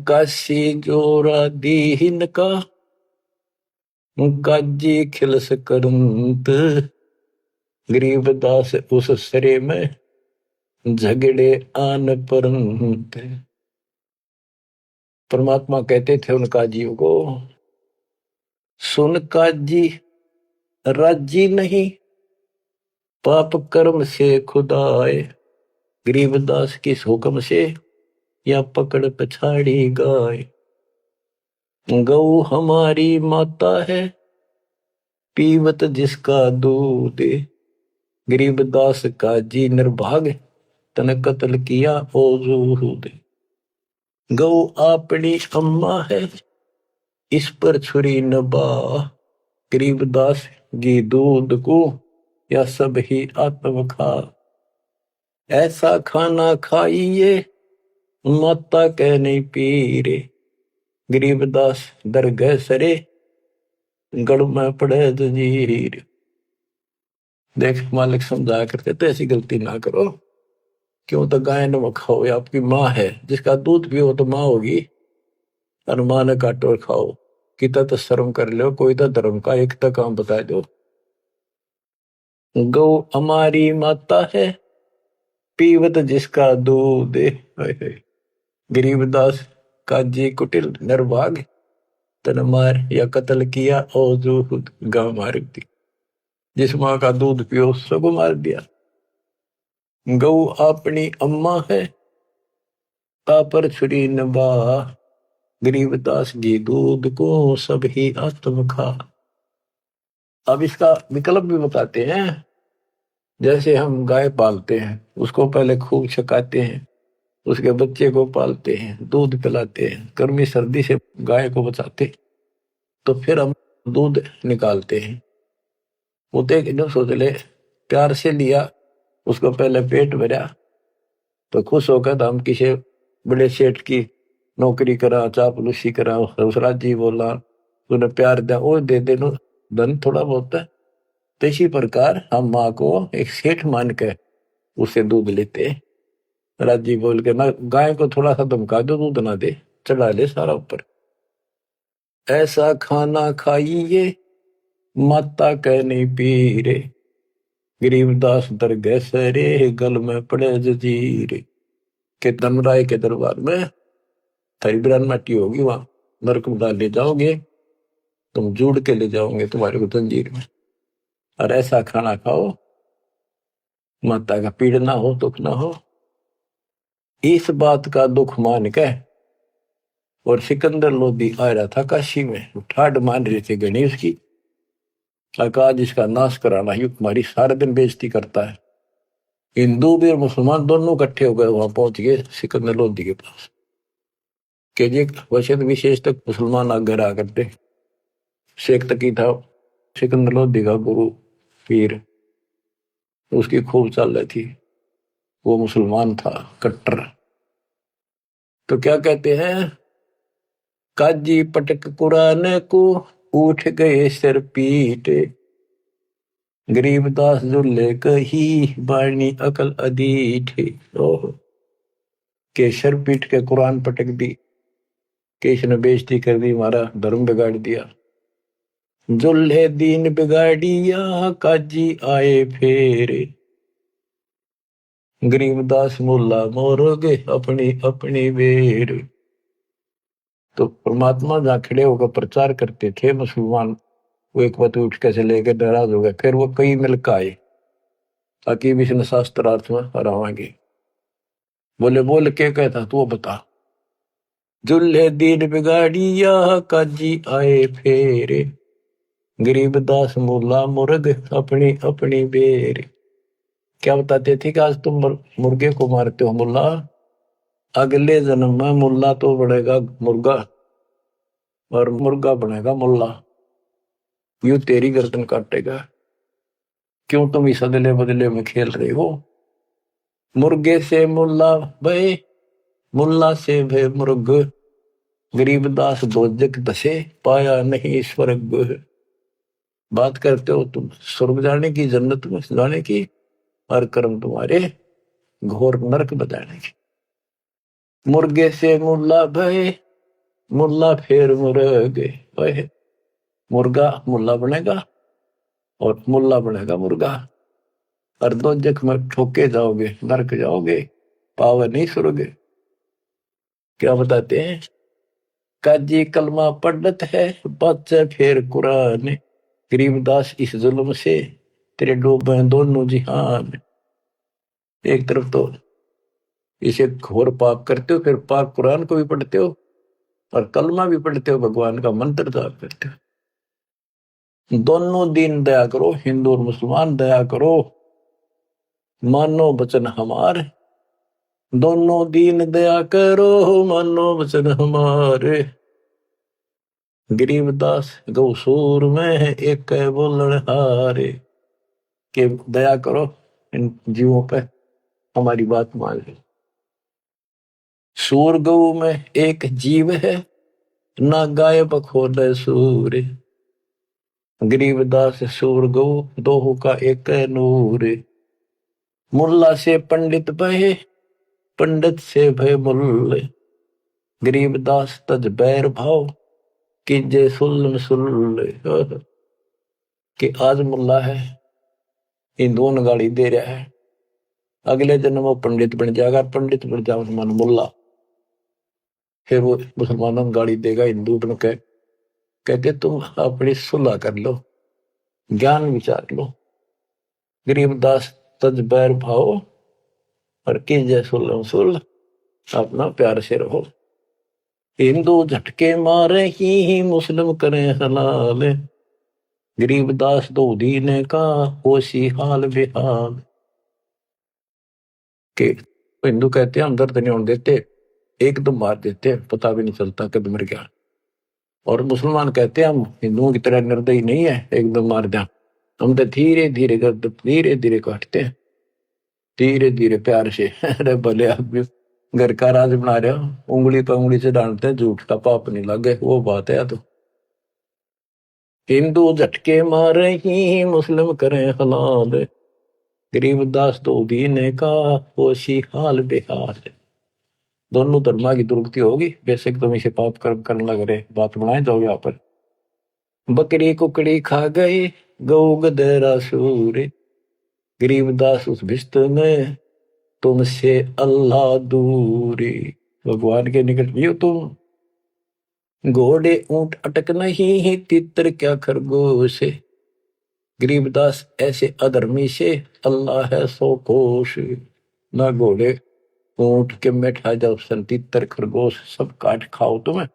Speaker 1: काशी जोरा दीन का काजी खिलस करंत, गरीब दास उस सरे में झगड़े आन परंत। परमात्मा कहते थे उन काजियों को, सुन काजी राजी नहीं पाप कर्म से खुदाए, गरीबदास किस हुक्म से या पकड़ पछाड़ी गाय। गौ हमारी माता है पीवत जिसका दूध, गरीबदास काजी निर्भाग तन कत्ल किया ओ जूद। गौ अपनी अम्मा है इस पर छुरी न बा, गरीबदास जी दूध को या सब ही आत्म खा। ऐसा खाना खाइए माता कह नहीं पीरे, गरीबदास दरगह सरे गढ़ में पड़े जंजीर। देख मालिक समझाया करते तो ऐसी गलती ना करो, क्यों तो गाय नमक खाओ, या आपकी माँ है जिसका दूध पियो तो माँ होगी, और माँ ने काटो और खाओ। कितना तो शर्म कर लो, कोई तो धर्म का एक तो काम बता दो। गौ हमारी माता है पीवत जिसका दूध, गरीबदास काजी कुटिल निर्भाग तन मार या कत्ल किया और जो गांव मार दी। जिस माँ का दूध पियो उसको मार दिया। गौ अपनी अम्मा है पर छुरी नबा, गरीबदास जी दूध को सब ही आत्म खा। अब इसका विकल्प भी बताते हैं। जैसे हम गाय पालते हैं, उसको पहले खूब छकाते हैं, उसके बच्चे को पालते हैं, दूध पिलाते हैं, गर्मी सर्दी से गाय को बचाते, तो फिर हम दूध निकालते हैं। वो देख एकदम सोच ले, प्यार से लिया, उसको पहले पेट भरा तो खुश होकर तो हम किसी बड़े सेठ की नौकरी करा, चापलूसी करा, दूसरा जी बोला तूने प्यार दिया, वो दे दे धन थोड़ा बहुत है। तो इसी प्रकार हम माँ को एक सेठ मान के उसे दूध लेते हैं। राजी बोल के ना, गाय को थोड़ा सा धमका दो, दूध ना दे, चढ़ा ले सारा ऊपर। ऐसा खाना खाइए माता कह नहीं पीरे, गरीबदास दरगह सरे गल में पड़े जंजीर। के धर्मराय के दरबार में थारी बिरान माटी होगी, वहां नरक में डाल ले जाओगे, तुम जुड़ के ले जाओगे तुम्हारे को जंजीर में। और ऐसा खाना खाओ माता का पीड़ ना हो, दुख ना हो। इस बात का दुख मान के और सिकंदर लोधी आ रहा था काशी में, ठाड मान रहे थे गणेश की, आज इसका नाश कराना ही तुम्हारी सारे दिन बेइज्जती करता है। हिंदू भी और मुसलमान दोनों इकट्ठे हो गए, वहां पहुंच गए सिकंदर लोधी के पास के जी वैसे तो विशेष तक मुसलमान आगे आ करते, शेख तकी था सिकंदर लोधी का गुरु पीर, उसकी खूब चाल रही थी। वो मुसलमान था कट्टर। तो क्या कहते हैं, काजी पटक कुरान को उठ गए सिर पीट, गरीबदास जुल्ले कही बाणी अकल अदीठ। ओह, के सर पीट के कुरान पटक दी, केश ने बेइज्जती कर दी, हमारा धर्म बिगाड़ दिया। जुल्हे दीन बिगाड़िया काजी आए फेरे, गरीबदास मुल्ला मोरोगे अपनी अपनी बेर। तो परमात्मा जहाँ खड़े होकर प्रचार करते थे मुसलमान, वो एक बात उठ के चले गए, नाराज हो गए। फिर वो कई मिलकर आए, ताकि विष्णु शास्त्रार्थ में हरावाएंगे। बोले बोल के कहता तू बता। जुल्हे दीन बिगाड़िया काजी आए फेरे, गरीबदास मुल्ला मुर्ग अपनी अपनी बेर। क्या बताते थे कि आज तुम मुर्गे को मारते हो मुल्ला, अगले जन्म में मुल्ला तो बनेगा मुर्गा और मुर्गा बनेगा मुल्ला, यूं तेरी गर्दन काटेगा। क्यों तुम इस अदले बदले में खेल रहे हो। मुर्गे से मुल्ला भय, मुल्ला से भय मुर्ग, गरीबदास दोजक दसे पाया नहीं स्वर्ग। बात करते हो तुम स्वर्ग जाने की, जन्नत में जाने की, और कर्म तुम्हारे घोर नरक बजाने की। मुर्गे से मुल्ला भय, मुल्ला फिर मुर्गे भय। मुर्गा मुल्ला बनेगा और मुल्ला बनेगा मुर्गा, और दोजख में ठोके जाओगे, नरक जाओगे, पावर नहीं स्वर्ग। क्या बताते हैं, काजी कलमा पढ़त है बच्चे फिर कुरान, गरीबदास इस जुल्म से तेरे डूबे दोनों जिहान। एक तरफ तो इसे घोर पाप करते हो, फिर पाक कुरान को भी पढ़ते हो और कलमा भी पढ़ते हो, भगवान का मंत्र जाप करते हो। दोनों दिन दया करो, हिंदू और मुसलमान दया करो, मानो वचन हमारे। दोनों दीन दया करो, मानो वचन हमारे। गरीबदास गौसूर में है एक बोलन हारे, के दया करो इन जीवों पे, हमारी बात मान लो। सूर गौ में एक जीव है, ना गाय बखोले सूर, गरीबदास सूर गौ दोहू का एक नूर। मुल्ला से पंडित भय, पंडित से भय मुल्ले, गरीबदास तज बैर भाव कीजे सुल्ल सुल्ले। कि आज मुल्ला है, इन दोनों गाली दे रहा है, अगले जन्म वो पंडित बन जाएगा, पंडित बन जाओ मन मुल्ला, फिर वो मुसलमानों को गाली देगा हिंदू बन के। कहते तुम अपनी सुलह कर लो, ज्ञान विचार लो। गरीबदास तज बैर भाव और कीजे सुल्ल सुल्ल, अपना प्यार से रहो। हिंदू झटके मारे ही मुस्लिम करें हलाल, गरीबदास दो दीने का होशी हाल बेहाल। के हिंदू कहते हैं हम दर्द नहीं होने देते, एकदम मार देते, पता भी नहीं चलता कब मर गया। और मुसलमान कहते हैं हम हिंदुओं की तरह निर्दयी नहीं है, एकदम मार दिया, हम तो धीरे धीरे गर्दन धीरे धीरे काटते हैं, धीरे धीरे प्यार से। अरे भले आप भी घर का राज बना रहे हो, उंगली पर उंगली से डांटते हैं, झूठ का पाप नहीं लगे, वो बात है। तो हिंदू झटके मारे ही मुस्लिम करें हलाल, गरीबदास तो दीने का होशी हाल बेहाल। दोनों धर्मा की दुर्गति होगी, बेशक तुम इसे पाप कर्म करने लग रहे, बात बनाए जाओ। यहाँ पर बकरी कुकड़ी खा गए गौ गधेरा सूर, गरीबदास उस भिस्त में तुमसे अल्लाह दूरी। भगवान के निकट भी हो तुम, घोड़े ऊंट अटक नहीं तितर क्या खरगोश, गरीबदास ऐसे अधर्मी से अल्लाह है सो कोश। ना घोड़े ऊंट के बैठा जाओ, तितर खरगोश सब काट खाओ तुम्हें,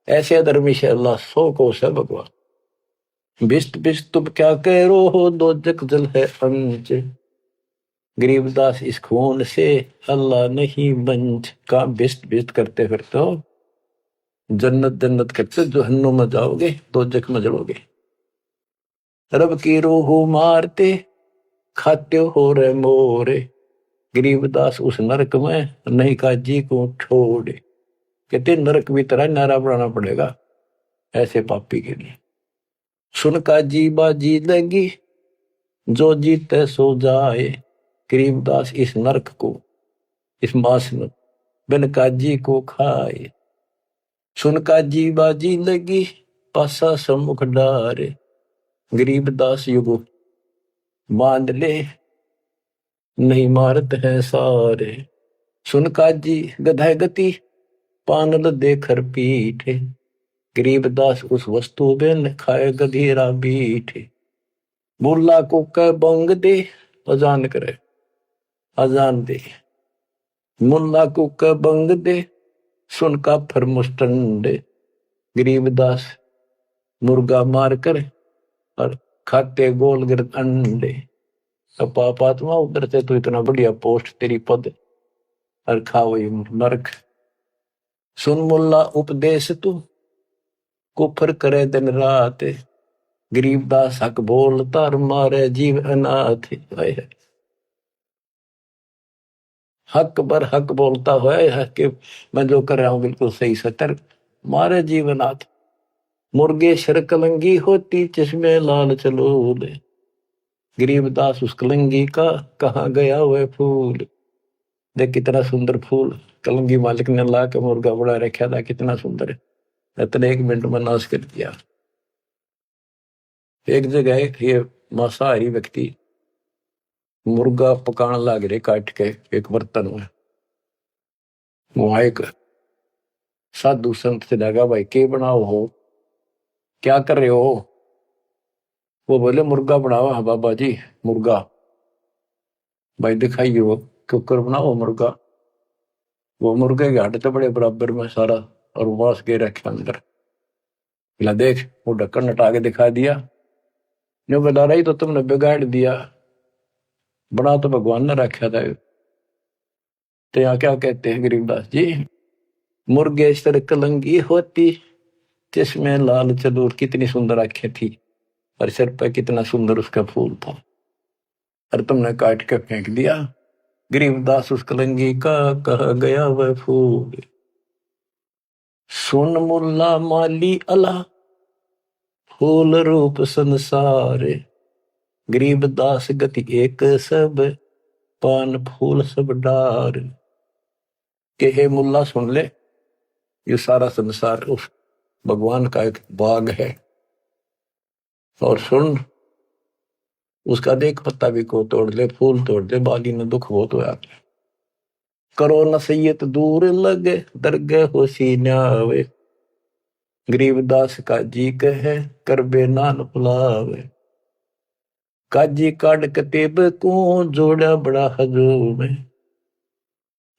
Speaker 1: ऐसे अधर्मी से अल्लाह सो कोश है भगवान। बिस्त बिस्त तुम क्या कह रो हो, दो जग जल है अंच, गरीबदास इस खून से अल्लाह नहीं बंच। का बिस्त बिस्त करते फिरते हो, जन्नत जन्नत करते जहन्नुम में जाओगे, दो जग में जलोगे। रब की रूह मारते खाते हो रे मोरे। गरीबदास उस नरक में नहीं काजी को छोड़े। कहते नरक भी तरह नारा बनाना पड़ेगा ऐसे पापी के लिए। सुन काजी बाजी लगी जो जीते सो जाए। गरीबदास इस नरक को इस मास में बिन काजी को खाए। सुन काजी बाजी लगी पासा सम्मुख डारे। गरीबदास युग बांध ले नहीं मारत है सारे। सुन काजी गधा गति पानल देकर पीठे। गरीबदास उस वस्तु बिन खाए गधीरा बीठे। मुल्ला को कह बंग दे अजान करे अजान दे। मुल्ला को कह बंग दे सुन का फिर मुस्टंडे। गरीबदास मुर्गा मार कर और खाते गोल गिरत अंडे। अब पापात्मा उधर से तो इतना बढ़िया पोस्ट तेरी पद और खाओ ये नरक। सुन मुल्ला उपदेश तू कुफर करे दिन रात। गरीबदास हक बोलता और मारे जीव अनाथ। हक बर हक बोलता है कि मैं जो कर रहा हूं बिल्कुल सही सतर मारे जीवनाथ। मुर्गे शर कलंगी होती चश्मे लाल चलोले। गरीबदास उस कलंगी का कहाँ गया वह फूल। देख कितना सुंदर फूल कलंगी मालिक ने ला के मुर्गा बड़ा रखा था कितना सुंदर है। इतने 1 मिनट में नाश कर दिया। एक जगह ये मांसाहारी व्यक्ति मुर्गा पकाने लग रहे काट के एक बर्तन में। वहां एक साधु संत से लगा भाई के बनाओ हो क्या कर रहे हो। वो बोले मुर्गा बनाओ। हाँ बाबा जी मुर्गा। भाई दिखाइए वो कुकर बनाओ मुर्गा। वो मुर्गे के हड्डी तो बड़े बराबर में सारा और मांस के रखे अंदर। बोला देख वो ढक्कन हटा के दिखा दिया। जो बता रही तो तुमने बिगाड़ दिया। बना तो भगवान ने रखा था। तो यहाँ क्या कहते हैं गरीबदास जी। मुर्गे सर कलंगी होती जिसमें लाल चदूर कितनी सुंदर आंखें थी और सिर पर कितना सुंदर उसका फूल था और तुमने काट के फेंक दिया। गरीबदास उस कलंगी का कहा गया वह फूल। सुन मुल्ला माली अला फूल रूप संसार। गरीबदास गति एक सब पान फूल सब डार। के हे मुल्ला सुन ले ये सारा संसार उस भगवान का एक बाग है। और सुन उसका देख पत्ता भी को तोड़ ले फूल तोड़ ले बाली ने दुख बहुत होया। करो नसीहत दूर लगे दरगे हो सीन्यावे। गरीबदास काजी कहे करबे नान पुलावे। काजी काट कतेब को जोड़ा बड़ा हजूम।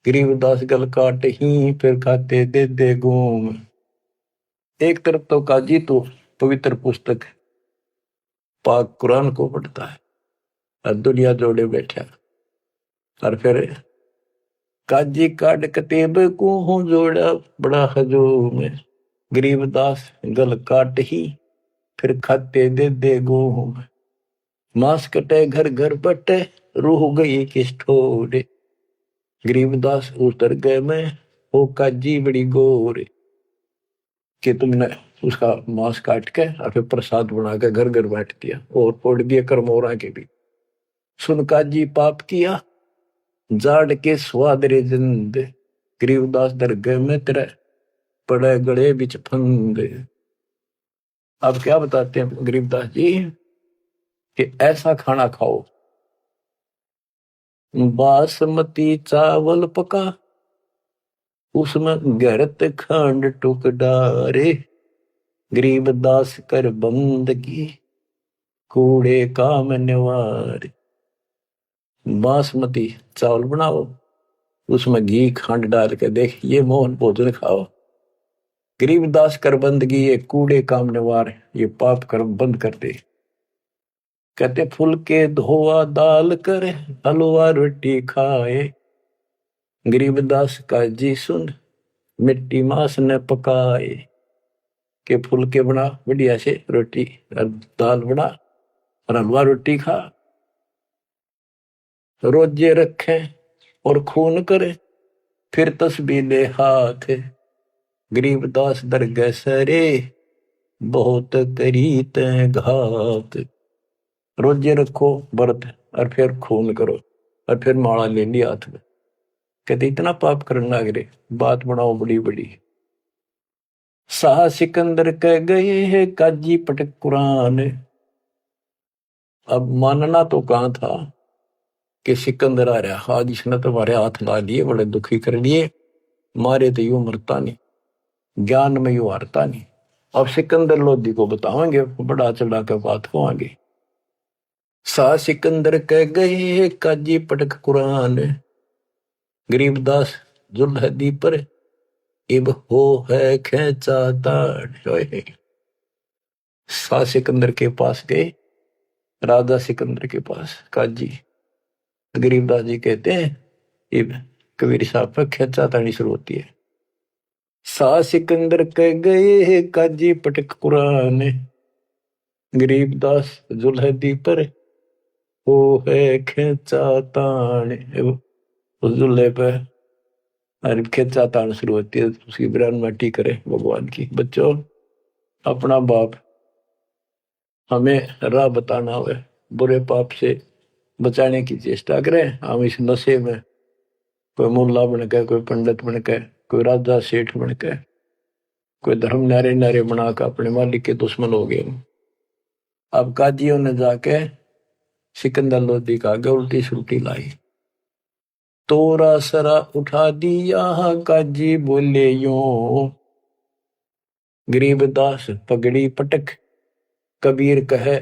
Speaker 1: गरीबदास गल काट ही फिर खाते दे दे घूम। एक तरफ तो काजी तो पवित्र पुस्तक पाक कुरान को पढ़ता है और दुनिया जोड़े बैठा और फिर काजी काट कतेब को जोड़ा बड़ा हजूम। गरीबदास गल काट ही फिर खाते दे दे घूम। मांस कटे घर घर बटे रूह गई किस ठोरे। गरीबदास उतर गए मैं वो काजी बड़ी गोरे। कि तुमने उसका मांस काट के और फिर प्रसाद बना के घर घर बांट दिया और फोड़ दिए करमोरा के भी। सुन काजी पाप किया जाड़ के स्वाद रे जिंद। गरीबदास दरगाह में तेरे पड़े गले बिच फंदे। अब क्या बताते हैं गरीबदास जी कि ऐसा खाना खाओ बासमती चावल पका उसमें गरत खंड टुक डारे। गरीबदास कर बंदगी कूड़े काम निवार। बासमती चावल बनाओ उसमें घी खंड डाल के देख ये मोहन भोजन खाओ। गरीबदास कर बंदगी ये कूड़े काम निवार ये पाप कर्म बंद कर दे। कहते फुलके धोआ दाल कर हलवा रोटी खाए। गरीबदास का जी सुन मिट्टी मांस न पकाए। के फुलके बना बढ़िया से रोटी और दाल बना और हलवा रोटी खा, रोजे रखे और खून करे, फिर तस्बीह ले हाथ, गरीबदास दरगह सरे, बहुत करी तै घात। रोजे रखो व्रत और फिर खून करो और फिर माला ले ली हाथ में। कहते इतना पाप करने लग रहे, बात बनाओ बड़ी बड़ी। शाह सिकंदर कह गए है काजी पटक कुरान। अब मानना तो कहां था कि सिकंदर आ रहा, आज इसने तुम्हारे हाथ ला लिए, बड़े दुखी कर लिए, मारे तो यूं मरता नहीं, ज्ञान में यूं हारता नहीं। अब सिकंदर लोधी को बताओगे, बड़ा चढ़ा कर बात को आगे। शाह सिकंदर कह गए है काजी पटक कुरान, गरीबदास जुल्हदी पर इब हो है खेचा ताड़। शाह सिकंदर के पास गए, राजा सिकंदर के पास काजी। गरीबदास जी कहते हैं इब कबीर साहब पर खेचा ताड़ी शुरू होती है। शाह सिकंदर कह गए है काजी पटक कुरान, गरीबदास जुल्हदी पर हो है खेचा ताड़। उस जुल्हे पर अरे खेचा ताड़ शुरू होती है, उसकी बयान माटी करे भगवान की। बच्चों, अपना बाप हमें राह बताना हुए, बुरे पाप से बचाने की चेष्टा करें। हम इस नशे में कोई मुल्ला बन के, कोई पंडित बन के, कोई राजा सेठ बन के, कोई धर्म नारे नारे बनाकर अपने मालिक के दुश्मन हो गए। अब काजियों ने जाके सिकंदर लोधी का आगे उल्टी सुल्टी लाई। तोरा सरा उठा दिया काजी बोले यूं, गरीबदास पगड़ी पटक, कबीर कहे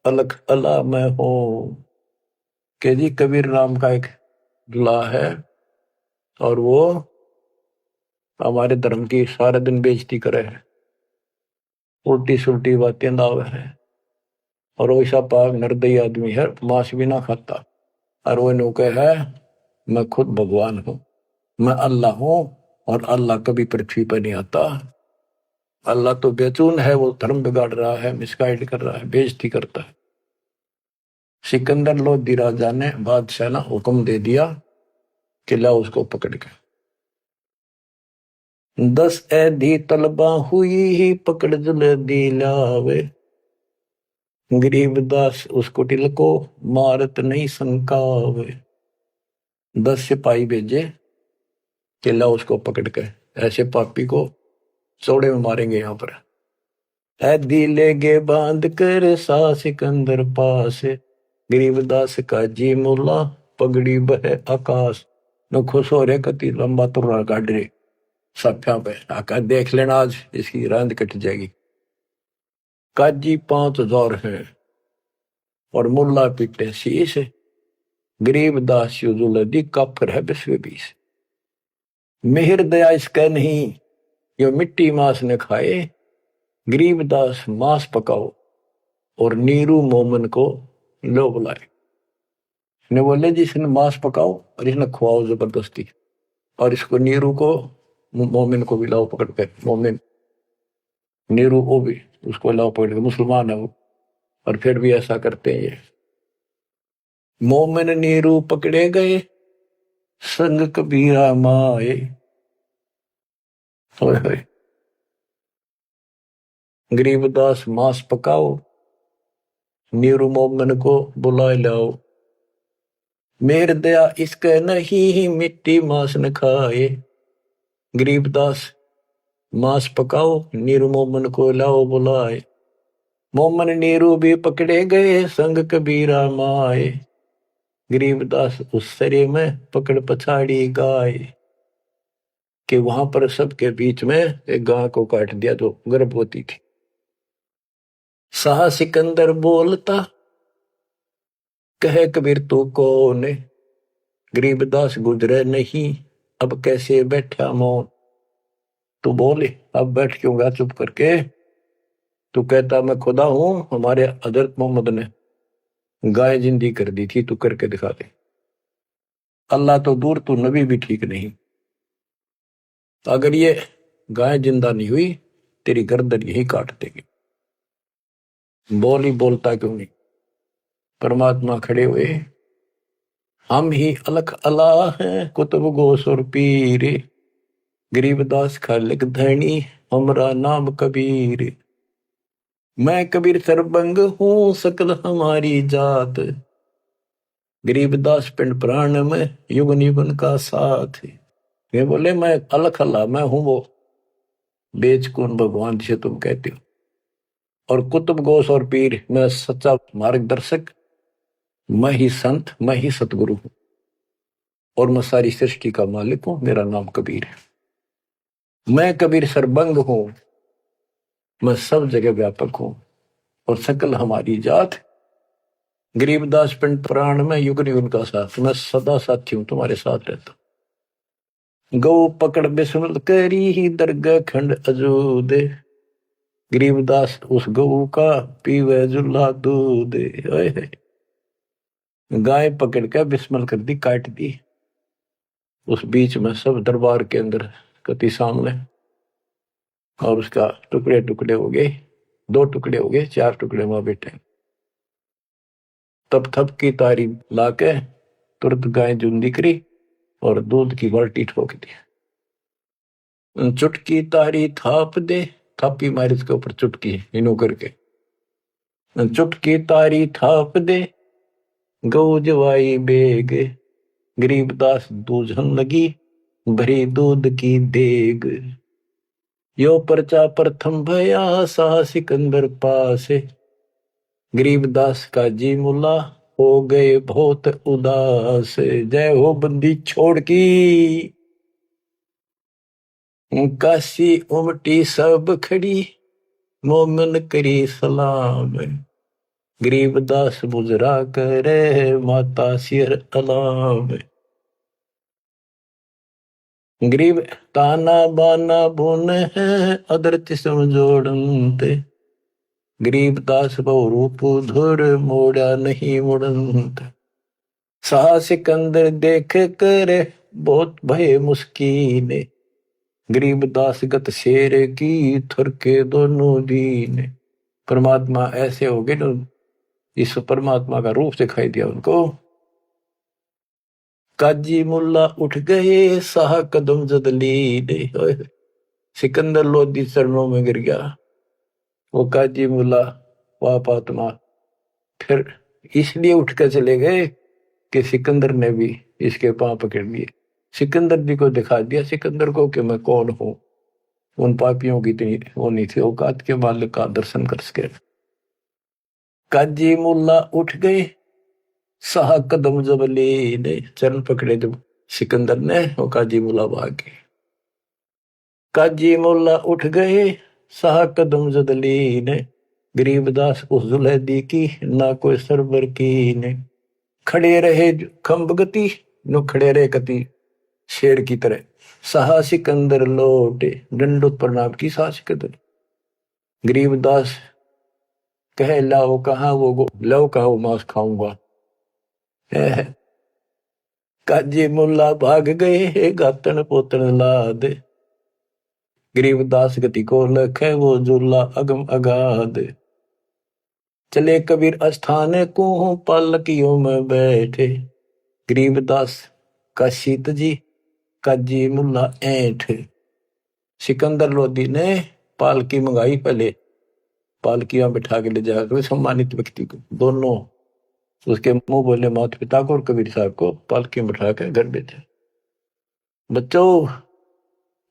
Speaker 1: अलख अला मैं हूं। के जी कबीर नाम का एक दुल्हा है और वो हमारे धर्म की सारे दिन बेइज्जती करे है, उल्टी सुल्टी बातें लावे है, और वो ऐसा पाक निर्दयी आदमी है, मांस भी ना खाता। और वो नु कहे है मैं खुद भगवान हूं, मैं अल्लाह हूं, और अल्लाह कभी पृथ्वी पर नहीं आता। अल्लाह तो बेचून है, वो धर्म बिगाड़ रहा है, मिसगाइड कर रहा है, बेइज्जती करता है। सिकंदर लोधी राजा ने बादशाह ने हुक्म दे दिया कि ला उसको पकड़ के 10 ऐधी तलबा हुई ही पकड़ जुल्हदी लावे, गरीबदास उस कुटिल को मारत नहीं संकावे। 10 सिपाही भेजे कि ला उसको पकड़ के ऐसे पापी को चौड़े में मारेंगे। यहां पर ऐधी लेगे बांध कर सा सिकंदर पास, गरीबदास का जी मुल्ला पगड़ी बह आकाश। न खुश हो रहे, कति लंबा तुर्रा काट रहे सफ्या पे आका, देख लेना आज इसकी रांद कट जाएगी। काजी 5000 है और मुल्ला पीटे शीश, गरीबदास जुल्हदी काफिर है 20 मेहर दया इसका नहीं, यो मिट्टी मांस न खाए, गरीबदास मांस पकाओ और नीरू मोमन को लो बुलाए। ने बोले जी इसने मांस पकाओ और इसने खुआओ जबरदस्ती, और इसको नीरू को मोमिन को भी लाओ पकड़ के। मोमिन नीरू को भी उसको लाओ पकड़ के, मुसलमान है वो, और फिर भी ऐसा करते हैं ये। मोमिन नीरू पकड़े गए, संग कबीरा माए। गरीबदास मांस पकाओ, नीरू मोमिन को बुलाए लाओ, मेर दया इसके नहीं मिट्टी मांस न खाए। गरीबदास मांस पकाओ, नीरू मोमन को लाओ बुलाए, मोमन नीरू भी पकड़े गए, संग कबीरा माए। गरीबदास उस सरे में पकड़ पछाड़ी गाय, कि वहां पर सबके बीच में एक गाय को काट दिया जो गर्भवती थी। शाह सिकंदर बोलता कहे कबीर तू कौन, गरीबदास गुजरे नहीं अब कैसे बैठा मौन। तू बोले अब बैठ क्यों गया चुप करके, तू कहता मैं खुदा हूं, हमारे हजरत मोहम्मद ने गाय जिंदी कर दी थी, तू करके दिखा दे। अल्लाह तो दूर, तू नबी भी ठीक नहीं। अगर ये गाय जिंदा नहीं हुई तेरी गर्दन यही काट देगी। बोल ही बोलता क्यों नहीं। परमात्मा खड़े हुए, हम ही अलख अला हैं कुतुब गोसुर पीर, गरीबदास खालिक धनी हमरा नाम कबीर। मैं कबीर सरबंग हूँ सकल हमारी जात, गरीबदास पिंड प्राण में युग निगुन का साथ। ये बोले मैं अलख अल्लाह, मैं हूं वो बेचकुन भगवान जिसे तुम कहते हो, और कुतुब गोस और पीर, मैं सच्चा मार्गदर्शक, मैं ही संत, मैं ही सतगुरु हूं, और मैं सारी सृष्टि का मालिक हूं, मेरा नाम कबीर है। मैं कबीर सरबंग हूं, मैं सब जगह व्यापक हूं, और सकल हमारी जात, गरीबदास पिंड प्राण में युग निगुन का साथ, मैं सदा साथी हूं, तुम्हारे साथ रहता। गौ पकड़ बिस्मल करी ही दरगाह खंड अजूद, गरीबदास उस गऊ का पीवे जुल्ला दूध। गाय पकड़ के बिस्मल कर दी, काट दी, उस बीच में सब दरबार के अंदर कति सामने, और उसका टुकड़े टुकड़े हो गए, 2 टुकड़े हो गए, 4 टुकड़े वहां बैठे। तब थप की तारी लाके तुरंत गाय जूंदी करी और दूध की बाल्टी ठोक दी। चुटकी तारी थाप दे, थापी मारी इसके ऊपर चुटकी इनो करके, चुटकी तारी थाप दे गऊ जवाई बेग, गरीबदास दूझन लगी भरी दूध की देग। यो परचा प्रथम भया सा सिकंदर पास, गरीबदास का जी मुला हो गए बहुत उदास। जय हो बंदी छोड़ की, काशी उमटी सब खड़ी मोमन करी सलाम, गरीबदास बुजरा करे माता सिर अलाम। गरीब ताना बाना बुन है अदरति समझोड़ते, गरीबदास बहु रूप धुर मोड़ा नहीं मुड़ंत। साह सिकंदर देख कर बहुत भय मुस्कीन, गरीबदास गत शेर की थुरके दोनों दीन। परमात्मा ऐसे हो गए ना, इस परमात्मा का रूप दिखाई दिया उनको। काजी मुल्ला उठ गए साह कदम जदली, सिकंदर लोधी चरणों में गिर गया। वो काजी मुल्ला पाप आत्मा फिर इसलिए उठ कर चले गए कि सिकंदर ने भी इसके पांव पकड़ लिए, सिकंदर जी को दिखा दिया सिकंदर को कि मैं कौन हूं। उन पापियों की इतनी वो नहीं थी औकात के मालिक का दर्शन कर सके। काजी मुल्ला उठ गए साह कदम जबली ने, चरण पकड़े जब सिकंदर ने, वो काजी मुल्ला भाग गए। काजी मुल्ला उठ गए साह कदम जदली ने, गरीबदास उस जुलैदी की ना कोई सरबर की ने। खड़े रहे खंब गति नो, खड़े रहे कति शेर की तरह। साहा सिकंदर लौटे दंडोत प्रणाम की साह सिकंदर। गरीबदास कहे लाओ कहा वो, लाओ कहा वो मांस खाऊंगा। काजी मुल्ला भाग गए गातन पोतन लाद, गरीबदास गति को लखे वो जुल्ला अगम अगाध। चले कबीर अस्थान को पालकियों में बैठे, गरीबदास का शीत जी काजी मुल्ला ऐठ। सिकंदर लोधी ने पालकी मंगाई, पहले पालकियां बिठा के ले जाकर सम्मानित व्यक्ति को, दोनों उसके मुंह बोले माता पिता को और कबीर साहब को पालकी बिठा कर घर भेजे। बच्चों,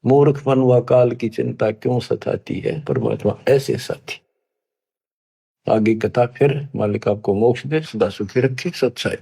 Speaker 1: मूर्खपन व काल की चिंता क्यों सताती है, परमात्मा ऐसे साथी। आगे कथा फिर, मालिक आपको मोक्ष दे, सदा सुखी रखे, सत्साई।